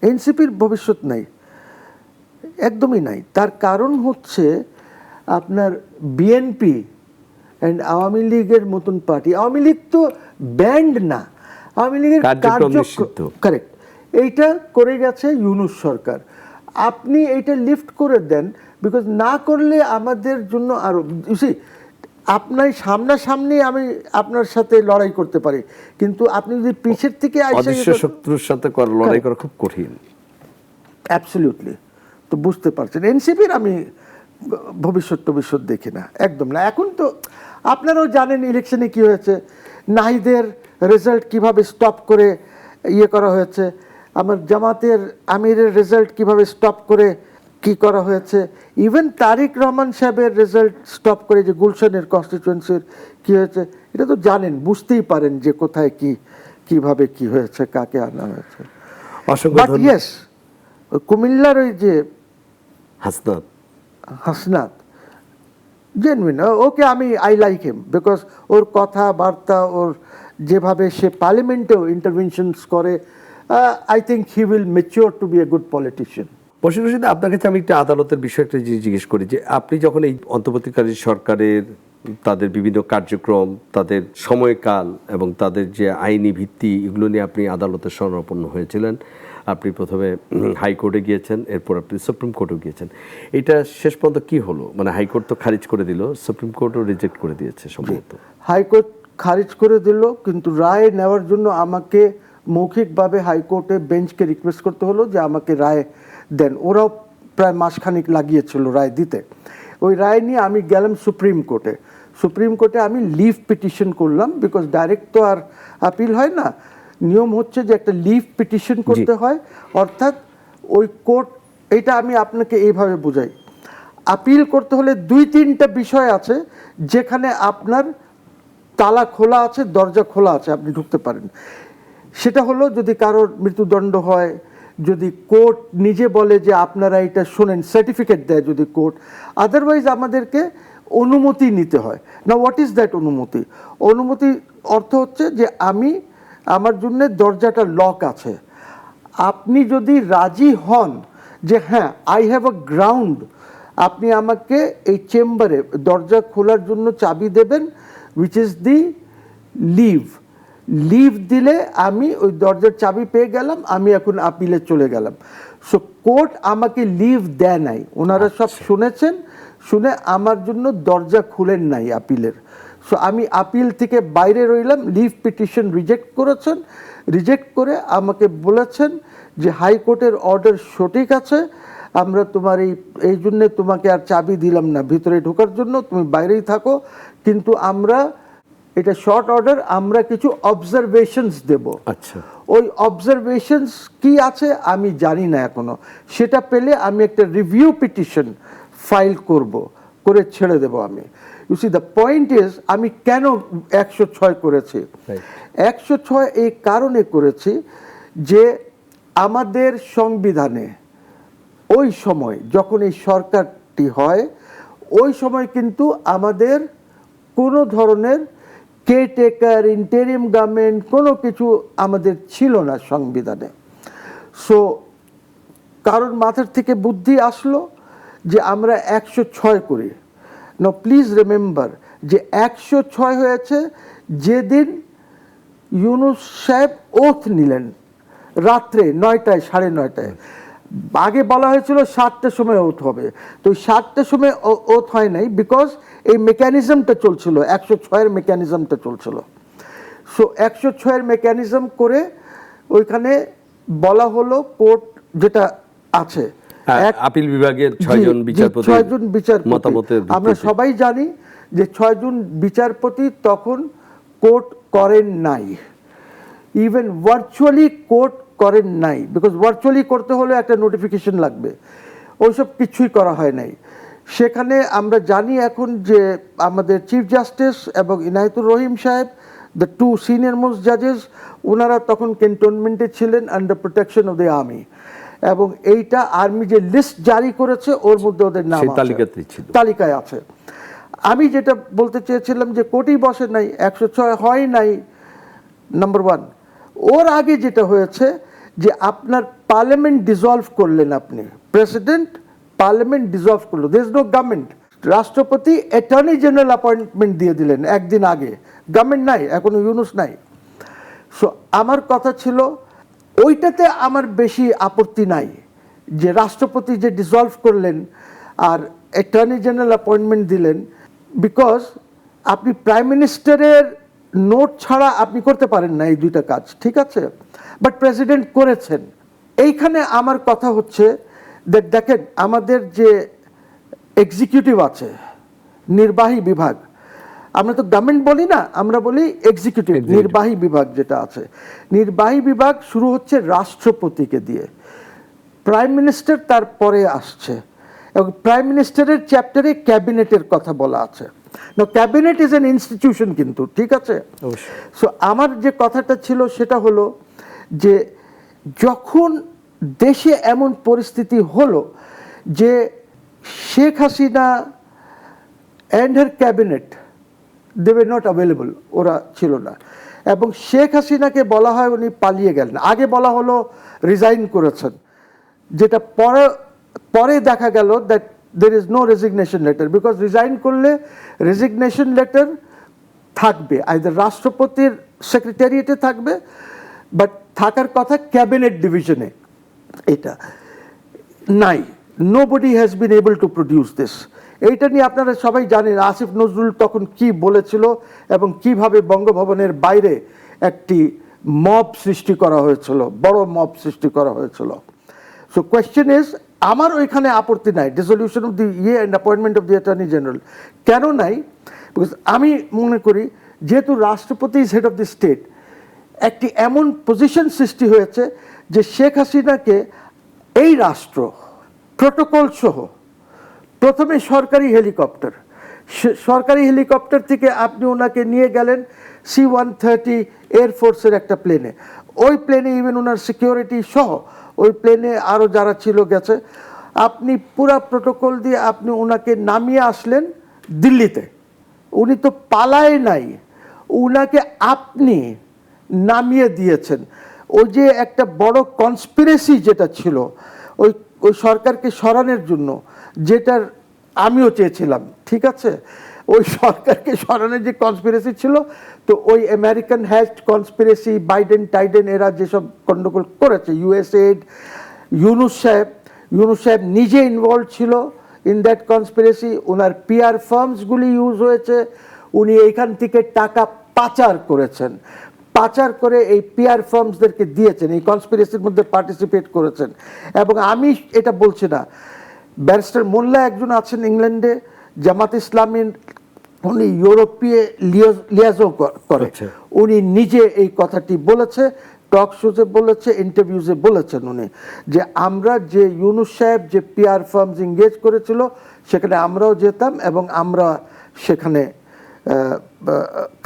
Speaker 1: এনসিপির ভবিষ্যৎ নাই, একদমই নাই। তার কারণ হচ্ছে আপনার বিএনপি অ্যান্ড আওয়ামী লীগের মতন পার্টি। আওয়ামী লীগ তো ব্যান্ড না, আওয়ামী লীগের কার্যক্রম কারেক্ট, এইটা করে গেছে ইউনূস সরকার। আপনি এইটা লিফট করে দেন, বিকজ না করলে আমাদের জন্য আরো আপনার সামনাসামনি আমি আপনার সাথে লড়াই করতে পারি, কিন্তু আপনি যদি পিছের থেকে
Speaker 2: অদৃশ্য শত্রুর সাথে লড়াই করা খুব কঠিন।
Speaker 1: অ্যাবসলিউটলি। তো বুঝতে পারছেন, এনসিপির আমি ভবিষ্যৎ দেখি না, একদম না। এখন তো আপনারাও জানেন ইলেকশনে কি হয়েছে, নাহিদের রেজাল্ট কিভাবে স্টপ করে করা হয়েছে, আমার জামাতের আমিরের রেজাল্ট কিভাবে স্টপ করে কি করা হয়েছে, ইভেন তারেক রহমান সাহেবের রেজাল্ট স্টপ করে যে গুলশানের কনস্টিটিউয়েন্সির কি হয়েছে, এটা তো জানেন, বুঝতেই পারেন যে কোথায় কিভাবে কি হয়েছে, কাকে আনা হয়েছে। বাট ইয়েস, কুমিল্লার ওই যে Hasnat genuine, okay I like him, because ওর কথাবার্তা, ওর যেভাবে সে পার্লামেন্টেও ইন্টারভেনশনস করে, I think he will mature to be a good politician.
Speaker 2: Bashir Rashid, আপনার কাছে আমি একটা আদালতের বিষয়ে একটা জিনিস জিজ্ঞেস করি, যে আপনি যখন এই অন্তর্বর্তীকালীন সরকারের তাদের বিভিন্ন কার্যক্রম, তাদের সময়কাল এবং তাদের যে আইনি ভিত্তি, এগুলো নিয়ে আপনি আদালতের শরণাপন্ন হয়েছিলেন, আপনি প্রথমে হাইকোর্টে গিয়েছেন, এরপর আপনি সুপ্রিম কোর্টেও গিয়েছেন। এটা শেষ পর্যন্ত কি হলো? মানে হাইকোর্ট তো খারিজ করে দিল, সুপ্রিম কোর্টও রিজেক্ট করে দিয়েছে সম্ভবত।
Speaker 1: হাইকোর্ট খারিজ করে দিল, কিন্তু রায় নেওয়ার জন্য আমাকে মৌখিকভাবে হাইকোর্টে বেঞ্চকে রিকোয়েস্ট করতে হলো যে আমাকে রায় দেন। ওরাও প্রায় মাসখানিক লাগিয়েছিল রায় দিতে। ওই রায় নিয়ে আমি গেলাম সুপ্রিম কোর্টে। সুপ্রিম কোর্টে আমি লিভ পিটিশন করলাম, বিকজ ডাইরেক্ট তো আর আপিল হয় না। নিয়ম হচ্ছে যে একটা লিভ পিটিশন করতে হয়, অর্থাৎ ওই কোর্ট, এটা আমি আপনাকে এইভাবে বোঝাই। আপিল করতে হলে 2-3টা বিষয় আছে যেখানে আপনার তালা খোলা আছে, দরজা খোলা আছে, আপনি ঢুকতে পারেন। সেটা হলো যদি কারোর মৃত্যুদণ্ড হয়, যদি কোর্ট নিজে বলে যে আপনারা এটা শোনেন, সার্টিফিকেট দেয় যদি কোর্ট, আদারওয়াইজ আমাদেরকে অনুমতি নিতে হয়। না, হোয়াট ইজ দ্যাট অনুমতি? অনুমতি অর্থ হচ্ছে যে আমার জন্য দরজাটা লক আছে, আপনি যদি রাজি হন যে হ্যাঁ আই হ্যাভ আ গ্রাউন্ড, আপনি আমাকে এই চেম্বারে দরজা খোলার জন্য চাবি দেবেন, উইচ ইজ দি লিভ দিলে আমি ওই দরজার চাবি পেয়ে গেলাম, আমি এখন আপিলে চলে গেলাম। সো কোর্ট আমাকে লিভ দেয় নাই, ওনারা সব শুনেছেন, শুনে আমার জন্য দরজা খুলেন নাই আপিলের। সো আমি আপিল থেকে বাইরে রইলাম। লিভ পিটিশন রিজেক্ট করেছেন, রিজেক্ট করে আমাকে বলেছেন যে হাইকোর্টের অর্ডার সঠিক আছে, আমরা তোমার এই জন্যে তোমাকে আর চাবি দিলাম না ভিতরে ঢোকার জন্য, তুমি বাইরেই থাকো, কিন্তু আমরা এটা শর্ট অর্ডার, আমরা কিছু অবজারভেশনস দেব।
Speaker 2: আচ্ছা,
Speaker 1: ওই অবজারভেশনস কি আছে আমি জানি না এখনো। সেটা পেলে আমি একটা রিভিউ পিটিশন ফাইল করে ছেড়ে দেব আমি। You see the point is, আমি কেন 106 করেছি? 106 এই কারণে করেছি যে আমাদের সংবিধানে ওই সময় যখন এই সরকারটি হয়, ওই সময় কিন্তু আমাদের কোনো ধরনের কেয়ারটেকার, ইন্টারিম গভর্নমেন্ট কোনো কিছু আমাদের ছিল না সংবিধানে। সো কারোর মাথার থেকে বুদ্ধি আসলো যে আমরা 106 করি। নো, প্লিজ রিমেম্বার যে 106 হয়েছে যেদিন ইউনূস সাহেব ওথ নিলেন রাত্রে 9টায়, 9:30। আগে বলা হয়েছিল 7টার সময় ওথ হবে, তো 7টার সময় ওথ হয় নাই, বিকজ এই মেকানিজমটা চলছিল, 106-এর মেকানিজমটা চলছিল। সো 106-এর মেকানিজম করে ওইখানে বলা হলো, কোর্ট যেটা আছে
Speaker 2: আপিল বিভাগের 6 জন বিচারপতি,
Speaker 1: 6 জন বিচারপতি,
Speaker 2: মতামতের
Speaker 1: আমরা সবাই জানি যে 6 জন বিচারপতি তখন কোর্ট করেন নাই, ইভেন ভার্চুয়ালি কোর্ট করেন নাই, বিকজ ভার্চুয়ালি করতে হলে একটা নোটিফিকেশন লাগবে, ওইসব কিছুই করা হয় নাই। সেখানে আমরা জানি এখন যে আমাদের চিফ জাস্টিস এবং ইনায়েতুর রহিম সাহেব, দ্য 2 সিনিয়র মোস্ট জাজেস, ওনারা তখন ক্যান্টনমেন্টে ছিলেন under protection of the army, এবং এইটা আর্মি যে লিস্ট জারি করেছে ওর মধ্যে ওদের নাম তালিকায় আছে। আমি যেটা বলতে চেয়েছিলাম যে কোর্টই বসে নাই, 106 হয় নাই, নাম্বার 1। ওর আগে যেটা হয়েছে যে আপনার পার্লামেন্ট ডিসলভ করলেন, আপনি প্রেসিডেন্ট পার্লামেন্ট ডিসলভ করলো, দেয়ার ইজ নো গভর্নমেন্ট, রাষ্ট্রপতি অ্যাটর্নি জেনারেল অ্যাপয়েন্টমেন্ট দিয়ে দিলেন একদিন আগে, গভর্নমেন্ট নাই, এখনো ইউনূস নাই। সো আমার কথা ছিল ওইটাতে আমার বেশি আপত্তি নাই, যে রাষ্ট্রপতি যে ডিসলভ করলেন আর অ্যাটর্নি জেনারেল অ্যাপয়েন্টমেন্ট দিলেন, বিকজ আপনি প্রাইম মিনিস্টারের নোট ছাড়া আপনি করতে পারেন না এই দুইটা কাজ, ঠিক আছে, বাট প্রেসিডেন্ট করেছেন। এইখানে আমার কথা হচ্ছে দেখেন, আমাদের যে এক্সিকিউটিভ আছে, নির্বাহী বিভাগ, আমরা তো গভর্নমেন্ট বলি না, আমরা বলি এক্সিকিউটিভ, নির্বাহী বিভাগ যেটা আছে, নির্বাহী বিভাগ শুরু হচ্ছে রাষ্ট্রপতিকে দিয়ে, প্রাইম মিনিস্টার তারপরে আসছে, এবং প্রাইম মিনিস্টারের চ্যাপ্টারে ক্যাবিনেটের কথা বলা আছে। না, ক্যাবিনেট ইজ অ্যান ইনস্টিটিউশন কিন্তু, ঠিক আছে। সো আমার যে কথাটা ছিল সেটা হলো যে যখন দেশে এমন পরিস্থিতি হলো যে Sheikh Hasina and her cabinet, they were not available, ওরা ছিল না, এবং শেখ হাসিনাকে বলা হয় উনি পালিয়ে গেলেন, আগে বলা হলো রিজাইন করেছেন, যেটা পরে দেখা গেল that there is no resignation letter, because resign করলে রেজিগনেশন লেটার থাকবে আইদার রাষ্ট্রপতির সেক্রেটারিয়েটে থাকবে, বাট থাকার কথা ক্যাবিনেট ডিভিশনে, এটা নাই, nobody has been able to produce this. এইটা নিয়ে আপনারা সবাই জানেন আসিফ নজরুল তখন কি বলেছিল এবং কিভাবে বঙ্গভবনের বাইরে একটি মব সৃষ্টি করা হয়েছিল, বড় মব সৃষ্টি করা হয়েছিল। সো কোয়েশ্চেন ইজ, আমার ওইখানে আপত্তি নাই, dissolution of the and appointment of the attorney general. কেন নাই? বিকজ আমি মনে করি যেহেতু রাষ্ট্রপতি is head of the state, একটি এমন পজিশন সৃষ্টি হয়েছে যে শেখ হাসিনাকে এই রাষ্ট্র প্রোটোকল সহ প্রথমে সরকারি হেলিকপ্টার থেকে আপনি ওনাকে নিয়ে গেলেন C-130 এয়ারফোর্সের একটা প্লেনে। ওই প্লেনে ইভেন ওনার সিকিউরিটি সহ ওই প্লেনে আরও যারা ছিল গেছে। আপনি পুরা প্রোটোকল দিয়ে আপনি ওনাকে নামিয়ে আসলেন দিল্লিতে। উনি তো পালায় নাই, উনাকে আপনি নামিয়ে দিয়েছেন। ওই যে একটা বড় কনস্পিরেসি যেটা ছিল ওই ওই সরকারকে সরানোর জন্য, যেটার আমিও চেয়েছিলাম, ঠিক আছে, ওই সরকারকে সরানোর যে কনস্পিরেসি ছিল, তো ওই আমেরিকান হ্যাস্ট কনস্পিরেসি, বাইডেন টাইডেন এরা যেসব গন্ডগোল করেছে, ইউএসএইড, ইউনুস সাহেব নিজে ইনভলভ ছিল ইন দ্যাট কনস্পিরেসি। ওনার পিআর ফার্মসগুলি ইউজ হয়েছে, উনি এইখান থেকে টাকা পাচার করেছেন, পাচার করে এই পিআর ফার্মসদেরকে দিয়েছেন, এই কনস্পিরেসির মধ্যে পার্টিসিপেট করেছেন। এবং আমি এটা বলছি না, ব্যারিস্টার মোল্লা একজন আছেন ইংল্যান্ডে, জামাত ইসলামীর, উনি ইউরোপীয় লিয়াজও করে, উনি নিজে এই কথাটি বলেছে, টক শোতে বলেছে, ইন্টারভিউজে বলেছেন উনি, যে আমরা যে ইউনুস সাহেব যে পিআর ফার্মস এঙ্গেজ করেছিল সেখানে আমরাও যেতাম এবং আমরা সেখানে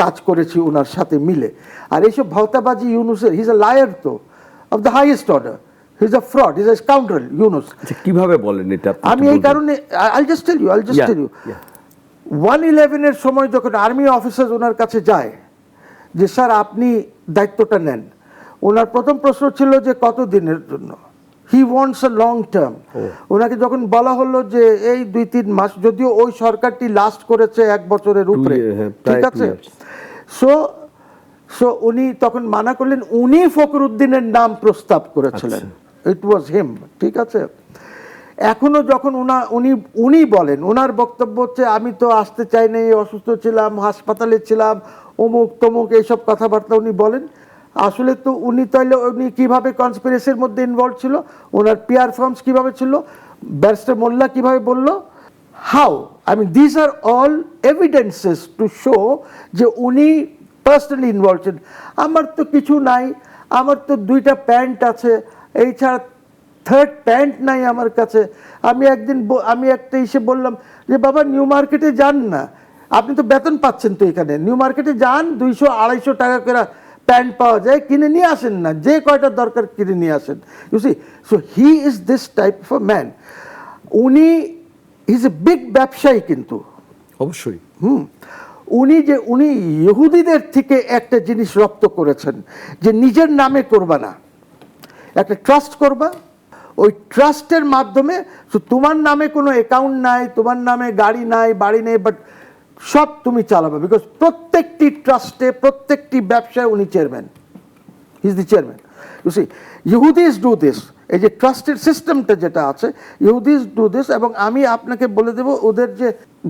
Speaker 1: কাজ করেছি ওনার সাথে মিলে। আর এইসব ভাওতাবাজি ইউনুসের, হি ইজ আ লায়ার তো of the highest order, he is a fraud, he is a scoundrel Yunus.
Speaker 2: কিভাবে বলেন এটা?
Speaker 1: আমি এই কারণে I'll just tell you 1/11 এর সময় যখন আর্মি অফিসার ওনার কাছে যায় যে স্যার আপনি দায়িত্বটা নেন, ওনার প্রথম প্রশ্ন ছিল যে কত দিনের জন্য। He wants a long term. ওনাকে যখন বলা হলো যে এই 2-3 মাস, যদিও ওই সরকারটি লাস্ট করেছে 1 বছরের উপরে, ঠিক আছে, সো উনি তখন মানা করলেন। উনি ফখরুদ্দিনের নাম প্রস্তাব করেছিলেন, ইট ওয়াজ হিম, ঠিক আছে। এখনো যখন উনি বলেন, ওনার বক্তব্য হচ্ছে আমি তো আসতে চাই নাই, অসুস্থ ছিলাম, হাসপাতালে ছিলাম, অমুক তমুক এইসব কথাবার্তা উনি বলেন। আসলে তো উনি তাইলে উনি কিভাবে কনস্পিরেসির মধ্যে ইনভলভ ছিল, ওনার পিআর ফার্মস কিভাবে ছিল, ব্যারিস্টার মোল্লা কিভাবে বলল, how, I mean this are all evidences to show যে উনি পার্সোনালি ইনভলভ ছিলেন। আমার তো কিছু নাই, আমার তো 2টা প্যান্ট আছে, এই ছাড়া 3rd প্যান্ট নাই আমার কাছে। আমি একটা এসে বললাম যে বাবা নিউ মার্কেটে যান না, আপনি তো বেতন পাচ্ছেন তো এখানে, নিউ মার্কেটে যান, 200-250 টাকা করে প্যান্ট পাওয়া যায়, কিনে নিয়ে আসেন না, যে কয়টা দরকার কিনে নিয়ে আসেন। You see, so he is this type of a man. উনি ইজ এ বিগ ব্যবসায়ী, কিন্তু
Speaker 2: অবশ্যই
Speaker 1: উনি ইহুদিদের থেকে একটা জিনিস রপ্ত করেছেন, যে নিজের নামে করবা না, একটা ট্রাস্ট করবা, ওই ট্রাস্টের মাধ্যমে তোমার নামে কোনো অ্যাকাউন্ট নাই, তোমার নামে গাড়ি নাই, বাড়ি নেই, বাট সব তুমি চালাবে, বিকজ প্রত্যেকটি ট্রাস্টে, প্রত্যেকটি ব্যবসায় উনি chairman, he is the chairman. You see, ইহুদিস ডু দিস, এই যে ট্রাস্টের সিস্টেমটা যেটা আছে, ইহুদিস ডু দিস। এবং আমি আপনাকে বলে দেব, ওদের যে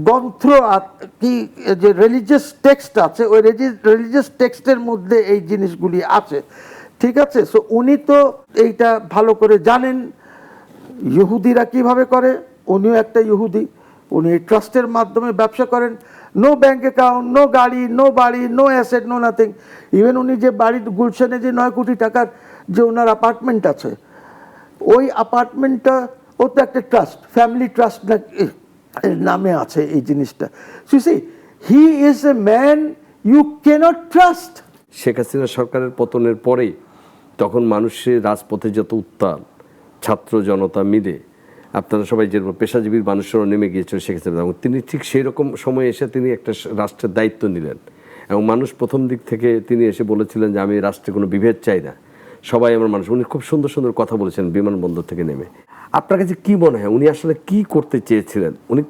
Speaker 1: গ্রন্থ কি, যে রিলিজিয়াস টেক্সট আছে, ওই রিলিজিয়াস টেক্সটের মধ্যে এই জিনিসগুলি আছে, ঠিক আছে। সো উনি তো এইটা ভালো করে জানেন ইহুদিরা কিভাবে করে। উনিও একটা ইহুদি, উনি এই ট্রাস্টের মাধ্যমে ব্যবসা করেন। নো ব্যাংক অ্যাকাউন্ট, নো গাড়ি, নো বাড়ি, no asset, no nothing. Even উনি যে বাড়ি গুলশানে যে 9 কোটি টাকার যে ওনার অ্যাপার্টমেন্ট আছে, ওই অ্যাপার্টমেন্টটা ও তো একটা ট্রাস্ট, ফ্যামিলি ট্রাস্ট না নামে আছে এই জিনিসটা। See, he is a man you cannot trust.
Speaker 2: Sheikh Hasina সরকারের পতনের পরেই তখন মানুষের রাজপথে যত উত্তাল, ছাত্র জনতা মিলে, আপনারা সবাই যেরকম পেশাজীবীর মানুষেরও নেমে গিয়েছিল শেখ হাসিনা, এবং তিনি ঠিক সেই রকম সময়ে এসে তিনি একটা রাষ্ট্রের দায়িত্ব নিলেন। এবং মানুষ প্রথম দিক থেকে তিনি এসে বলেছিলেন যে আমি রাষ্ট্রে কোনো বিভেদ চাই না, সবাই আমার মানুষ। উনি খুব সুন্দর সুন্দর কথা বলেছেন বিমানবন্দর থেকে নেমে। আপনার কাছে কি মনে হয় উনি আসলে কি করতে চেয়েছিলেন, উনি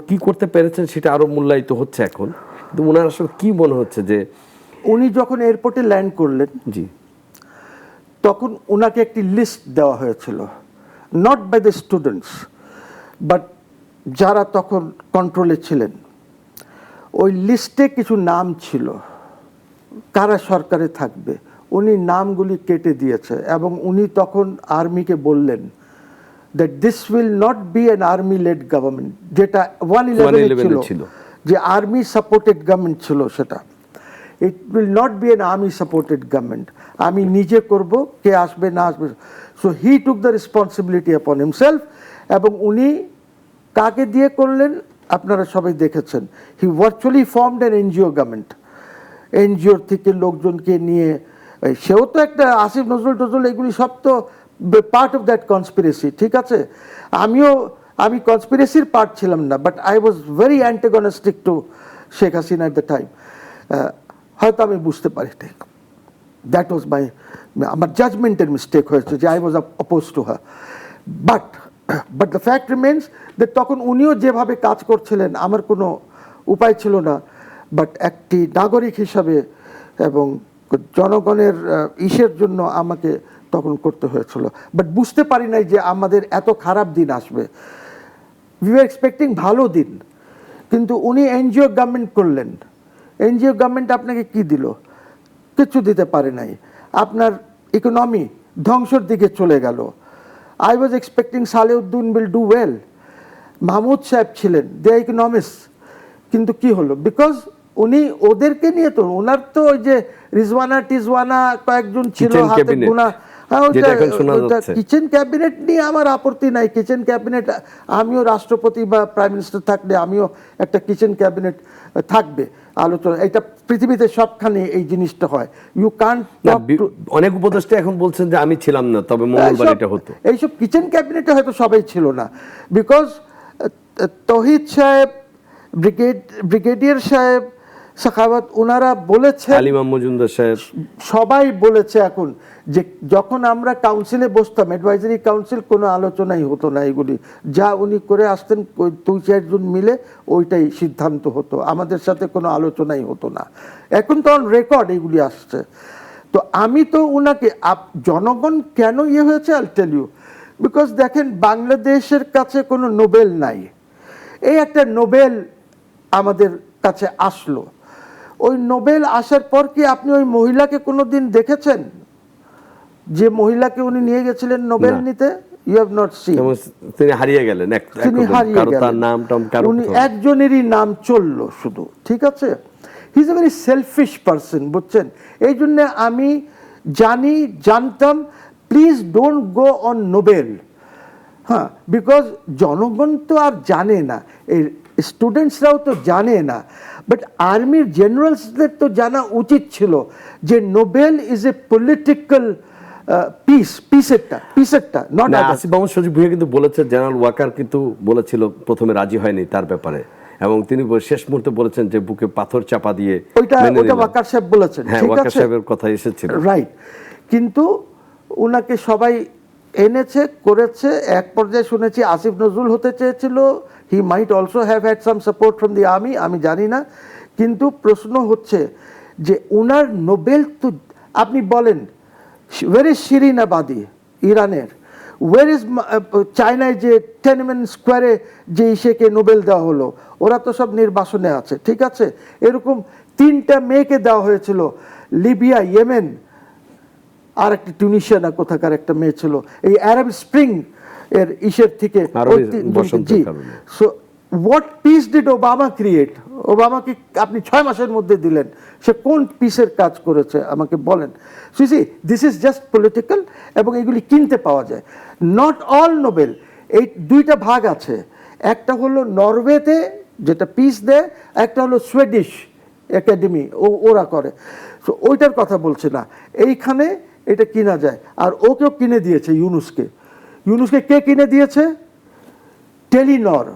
Speaker 2: কি করতে পেরেছেন সেটা আরও মূল্যায়িত হচ্ছে এখন, কিন্তু ওনার আসলে কি মনে হচ্ছে যে
Speaker 1: উনি যখন এয়ারপোর্টে ল্যান্ড করলেন,
Speaker 2: জি,
Speaker 1: তখন ওনাকে একটি লিস্ট দেওয়া হয়েছিল, not by the students but যারা তখন কন্ট্রোলে ছিলেন। ওই লিস্টে কিছু নাম ছিল কারা সরকারে থাকবে, উনি নামগুলি কেটে দিয়েছে এবং উনি তখন আর্মিকে বললেন that this will not be an army led government, যেটা 111 ছিল, যে আর্মি সাপোর্টেড গভর্নমেন্ট ছিল সেটা। It will not be an army supported government, আমি নিজে করব, কে আসবে না আসবে। So he took the responsibility upon himself, এবং উনি কাকে দিয়ে করলেন আপনারা সবাই দেখেছেন। He virtually formed an NGO government, এনজিওর থেকে লোকজনকে নিয়ে, সেও তো একটা আসিফ নজরুল এগুলি সব তো পার্ট অফ দ্যাট কনস্পিরেসি, ঠিক আছে। আমি কনস্পিরেসির পার্ট ছিলাম না, but I was very antagonistic to Sheikh Hasina at the time. হয়তো আমি বুঝতে পারি ঠিক, দ্যাট ওয়াজ আমার জাজমেন্টের মিস্টেক হয়েছে যে I was oppose to her. But the fact remains যে তখন উনিও যেভাবে কাজ করছিলেন আমার কোনো উপায় ছিল না, বাট একটি নাগরিক হিসাবে এবং জনগণের ইসের জন্য আমাকে তখন করতে হয়েছিল। বাট বুঝতে পারি নাই যে আমাদের এত খারাপ দিন আসবে। উই আর এক্সপেক্টিং ভালো দিন, কিন্তু উনি এনজিও গভর্নমেন্ট করলেন। এনজিও গভর্নমেন্ট আপনাকে কি দিল? কিছু দিতে পারে নাই। আপনার ইকোনমি ধ্বংসের দিকে চলে গেল। I was expecting Salehuddin will do well, Mahmud সাহেব ছিলেন, দে ইকোনমিস্ট, কিন্তু কি হলো? বিকজ উনি ওদেরকে নিয়ে তো, ওনার তো ওই যে রিজওয়ানা টিজওয়ানা কয়েকজন ছিল হাতে গোনা, কিচেন ক্যাবিনেট নিয়ে আমার আপত্তি নাই। কিচেন ক্যাবিনেট, আমিও রাষ্ট্রপতি বা প্রাইম মিনিস্টার থাকলে আমিও একটা কিচেন ক্যাবিনেট থাকবে আলোচনা। এটা পৃথিবীতে সবখানে এই জিনিসটা হয়। ইউ কান্ট,
Speaker 2: অনেক উপদেষ্টা এখন বলছেন যে আমি ছিলাম না, তবে মঙ্গলবার এটা হতো।
Speaker 1: এইসব কিচেন ক্যাবিনেটে হয়তো সবাই ছিল না, বিকজ তৌহিদ সাহেব, ব্রিগেডিয়ার সাহেব, সাখাওয়াত, ওনারা বলেছে,
Speaker 2: আলী মাহমুদ মজুমদার সাহেব,
Speaker 1: সবাই বলেছে এখন যে যখন আমরা কাউন্সিলে বসতাম, অ্যাডভাইজারি কাউন্সিল, কোনো আলোচনাই হতো না। এগুলি যা উনি করে আসতেন, ওই 2-4 জন মিলে ওইটাই সিদ্ধান্ত হতো, আমাদের সাথে কোনো আলোচনাই হতো না। এখন তো অন রেকর্ড এগুলি আসছে। তো আমি তো ওনাকে, জনগণ কেন হয়েছে, আই টেল ইউ, বিকজ দেখেন বাংলাদেশের কাছে কোনো নোবেল নাই। এই একটা নোবেল আমাদের কাছে আসলো। ওই নোবেল আসার পর কি আপনি ওই মহিলাকে কোনোদিন দেখেছেন, যে মহিলাকে উনি নিয়ে গেছিলেন নোবেল নিতে? You have not seen.
Speaker 2: তিনি হারিয়ে গেলেন,
Speaker 1: তিনি হারিয়ে গেলেন, উনি একজনেরই নাম চললো শুধু, ঠিক আছে। হি is a very shellfish person, বুঝছেন। এই জন্য আমি জানতাম please don't go on Nobel. হ্যাঁ, বিকজ জনগণ তো আর জানে না, এই স্টুডেন্টসরাও তো জানে না, বাট আর্মির জেনারেলসদের তো জানা উচিত ছিল যে নোবেল ইজ এ পলিটিক্যাল পিসেরটা নট।
Speaker 2: আসিফ মাহমুদ সজীব ভুঁইয়া কিন্তু বলেছে, জেনারেল ওয়াকার কিন্তু বলেছিল, প্রথমে রাজি হয়নি তার ব্যাপারে, এবং তিনি শেষ মুহূর্তে বলেছেন যে বুকে পাথর চাপা দিয়ে
Speaker 1: ওইটা ওয়াকার সাহেব বলেছেন,
Speaker 2: হ্যাঁ, ওয়াকার সাহেবের কথা এসেছিল,
Speaker 1: রাইট। কিন্তু ওনাকে সবাই এনেছে, করেছে। এক পর্যায়ে শুনেছি আসিফ নজরুল হতে চেয়েছিল, he might also have had some support from the army, আমি জানি না। কিন্তু প্রশ্ন হচ্ছে যে ওনার নোবেল তো, আপনি বলেন, ওয়ের ইজ শিরিন আবাদি ইরানের, ওয়ের ইজ চায়নায় যে টিয়ানমেন স্কোয়ারে যে ইসেকে নোবেল দেওয়া হলো, ওরা তো সব নির্বাসনে আছে, ঠিক আছে। এরকম 3টা মেয়েকে দেওয়া হয়েছিল, লিবিয়া, ইয়েমেন, আর একটা টিউনিশিয়া না কোথাকার একটা মেয়ে ছিল, এই আরব স্প্রিং এর ইসের থেকে। So what piece did Obama create? ওবামাকে আপনি 6 মাসের মধ্যে দিলেন, সে কোন পিসের কাজ করেছে আমাকে বলেন। C this is just political, এবং এগুলি কিনতে পাওয়া যায়। নট অল নোবেল, এই 2টা ভাগ আছে, একটা হলো নরওয়েতে যেটা পিস দেয়, একটা হলো সুইডিশ একাডেমি, ওরা করে। সো ওইটার কথা বলছে না, এইখানে এটা কিনা যায়। আর ওকেও কিনে দিয়েছে ইউনুসকে। ইউনুসকে কে কিনে দিয়েছে? টেলিনর,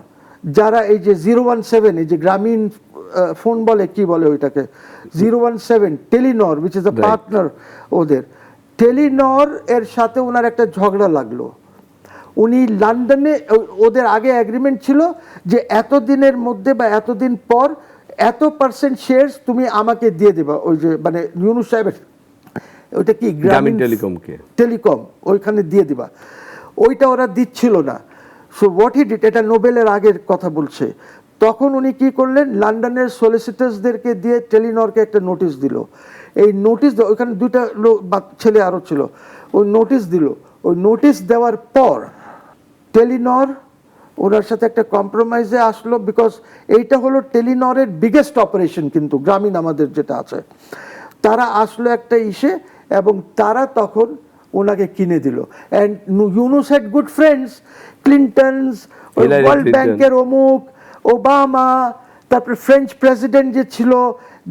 Speaker 1: যারা এই যে 017, এই যে গ্রামীণ ফোন বলে, কি বলে ওইটাকে, 017, Telenor, which is a partner ওদের। টেলিনর এর সাথে ওনার একটা ঝগড়া লাগলো। উনি লন্ডনে, ওদের আগে এগ্রিমেন্ট ছিল যে এতদিনের মধ্যে বা এতদিন পর এত % শেয়ারস তুমি আমাকে দিয়ে দেবা, ওই যে মানে ইউনুস সাহেবের ওইটা কি
Speaker 2: গ্রামীণ টেলিকমকে
Speaker 1: টেলিকম ওইখানে দিয়ে দিবা, ওইটা ওরা দিচ্ছিল না। সো হোয়াট হি ডিড, এটা নোবেলের আগের কথা বলছে, তখন উনি কি করলেন, লন্ডনের সলিসিটার্সদেরকে দিয়ে টেলিনরকে একটা নোটিশ দিল। এই নোটিশ ওইখানে দুইটা ছেলে আরও ছিল, ওই নোটিশ দিল। ওই নোটিশ দেওয়ার পর টেলিনর ওনার সাথে একটা কম্প্রোমাইজে আসলো, বিকজ এইটা হলো টেলিনরের বিগেস্ট অপারেশন, কিন্তু গ্রামীণ আমাদের যেটা আছে, তারা আসলো একটা ইসে, এবং তারা তখন ওনাকে কিনে দিল। And Yunus had good friends, Clintons, world ব্যাংকের অমুক, ওবামা, তারপরে ফ্রেঞ্চ প্রেসিডেন্ট যে ছিল,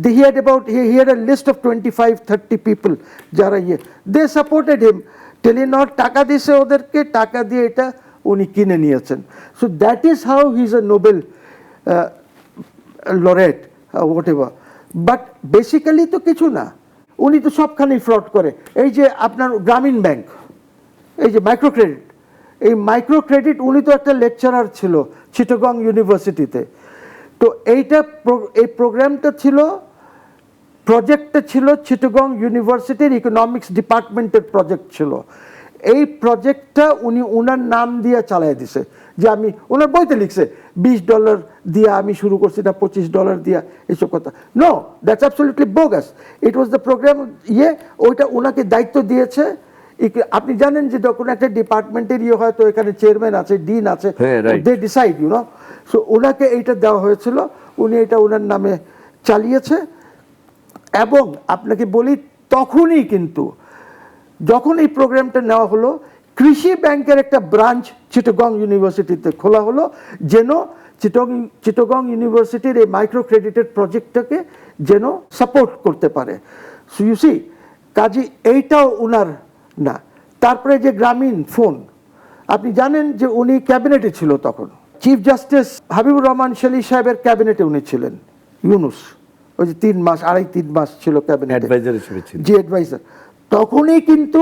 Speaker 1: he had a list of 25-30 people যারা দে সাপোর্টেড হিম। টেলিনর টাকা দিয়েছে ওদেরকে, টাকা দিয়ে এটা উনি কিনে নিয়েছেন। So that is how he is A Nobel laureate what ever. But basically তো কিছু না, উনি তো সবখানেই ফ্রড করে। এই যে আপনার গ্রামীণ ব্যাংক, এই যে মাইক্রো ক্রেডিট, এই মাইক্রো ক্রেডিট, উনি তো একটা লেকচারার ছিল চিটাগং ইউনিভার্সিটিতে। তো এই প্রোগ্রামটা ছিল, প্রজেক্টটা ছিল চিটাগং ইউনিভার্সিটির ইকোনমিক্স ডিপার্টমেন্টের প্রজেক্ট ছিল। এই প্রজেক্টটা উনি ওনার নাম দিয়ে চালাই দিছে, যে আমি, ওনার বইতে লিখছে $20 দিয়া আমি শুরু করছি, না $25 দিয়া, এইসব কথা। No, that's absolutely bogus. It was the programme ওইটা ওনাকে দায়িত্ব দিয়েছে। আপনি জানেন যে যখন একটা ডিপার্টমেন্টের হয়, তো এখানে চেয়ারম্যান আছে, ডিন আছে, দে ডিসাইড, সো ওনাকে এইটা দেওয়া হয়েছিল, উনি এটা ওনার নামে চালিয়েছে। এবং আপনাকে বলি, তখনই কিন্তু যখন এই প্রোগ্রামটা নেওয়া হলো, কৃষি ব্যাংকের একটা ব্রাঞ্চ চিটাগং ইউনিভার্সিটিতে খোলা হলো, যেন চিটাগং ইউনিভার্সিটির এই মাইক্রো ক্রেডিটের প্রজেক্টটাকে যেন সাপোর্ট করতে পারে। সো ইউ সি, কাজে এইটাও উনার না। তারপরে যে গ্রামীণ ফোন, আপনি জানেন যে উনি ক্যাবিনেটে ছিল তখন, চিফ জাস্টিস হাবিবুর রহমান সেলিম সাহেবের ক্যাবিনেটে উনি ছিলেন, ইউনুস, ওই যে 3 মাস ছিল ক্যাবিনেটে, জি অ্যাডভাইজার। তখনই কিন্তু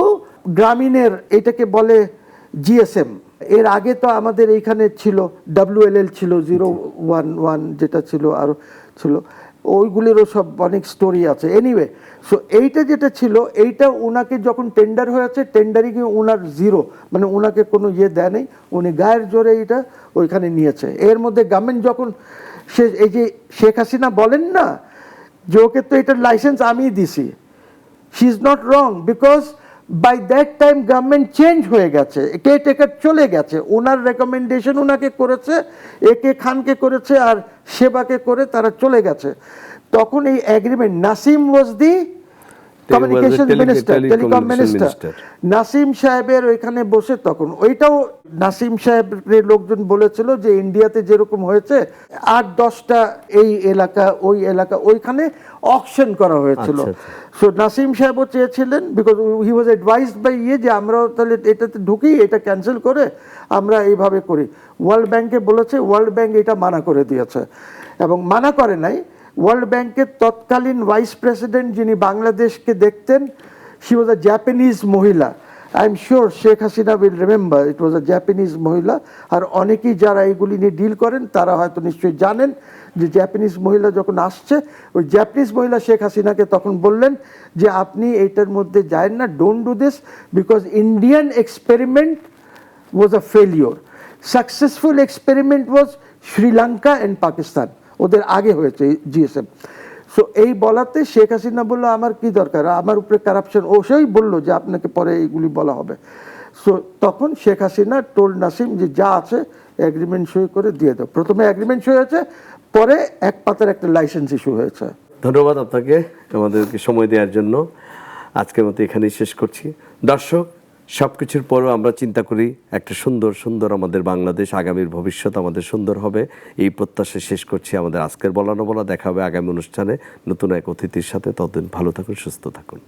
Speaker 1: গ্রামীণের এটাকে বলে জিএসএম, এর আগে তো আমাদের এইখানে ছিল WLL ছিল, 011 যেটা ছিল, আরও ছিল, ওইগুলিরও সব অনেক স্টোরি আছে। এনিওয়ে, সো এইটা যেটা ছিল, এইটা ওনাকে যখন টেন্ডার হয়েছে, টেন্ডারিংয়ে ওনার জিরো, মানে ওনাকে কোনো দেয় নেই, উনি গায়ের জোরে এটা ওইখানে নিয়েছে। এর মধ্যে গভর্নমেন্ট যখন এই যে শেখ হাসিনা বলেন না যে ওকে তো এটার লাইসেন্স আমিই দিছি, she is not wrong, because by that time government change হয়ে গেছে, কেয়ারটেকার চলে গেছে, ওনার রেকমেন্ডেশন ওনাকে করেছে, একে খানকে করেছে, আর সেবাকে করে তারা চলে গেছে। তখন এই agreement, Nasim was the communication minister, telecom minister, Nasim সাহেবের ওইখানে বসে, তখন ওইটাও নাসিম সাহেবের লোকজন বলেছিল যে ইন্ডিয়াতে যেরকম হয়েছে 8-10টা এই এলাকা, ওই এলাকা, ওইখানে অকশন করা হয়েছিল। সো নাসিম সাহেবও চেয়েছিলেন, because he was advised by যে আমরাও তাহলে এটাতে ঢুকি, এটা ক্যান্সেল করে আমরা এইভাবে করি। ওয়ার্ল্ড ব্যাংকে বলেছে, ওয়ার্ল্ড ব্যাংক এটা মানা করে দিয়েছে, এবং মানা করে নাই। ওয়ার্ল্ড ব্যাংকের তৎকালীন ভাইস প্রেসিডেন্ট যিনি বাংলাদেশকে দেখতেন, শি ওয়াজ আ জাপানিজ মহিলা। I am sure Sheikh Hasina will remember it was a Japanese মহিলা। আর অনেকেই যারা এইগুলি নিয়ে ডিল করেন তারা হয়তো নিশ্চয়ই জানেন যে জাপানিজ মহিলা যখন আসছে, ওই জাপানিজ মহিলা শেখ হাসিনাকে তখন বললেন যে আপনি এইটার মধ্যে যায়েন না, don't do this, because Indian experiment was a failure. Successful experiment was Sri Lanka and Pakistan, ওদের আগে হয়েছে জিএসএম। সো এই বলাতে শেখ হাসিনা বললো আমার কি দরকার, আমার উপরে কারাপশন, ও সেই বললো যে আপনাকে পরে এইগুলি বলা হবে। সো তখন শেখ হাসিনা টোল্ড নাসিম যে যা আছে এগ্রিমেন্ট সই করে দিয়ে দাও। প্রথমে এগ্রিমেন্ট সই হয়েছে, পরে এক পাতার একটা লাইসেন্স ইস্যু হয়েছে।
Speaker 2: ধন্যবাদ আপনাকে আমাদেরকে সময় দেওয়ার জন্য। আজকের মতো এখানেই শেষ করছি। দর্শক, সব কিছুর পরেও আমরা চিন্তা করি একটা সুন্দর সুন্দর আমাদের বাংলাদেশ, আগামীর ভবিষ্যৎ আমাদের সুন্দর হবে, এই প্রত্যাশা শেষ করছি আমাদের আজকের বলা না বলা। দেখা হবে আগামী অনুষ্ঠানে নতুন এক অতিথির সাথে। ততদিন ভালো থাকুন, সুস্থ থাকুন।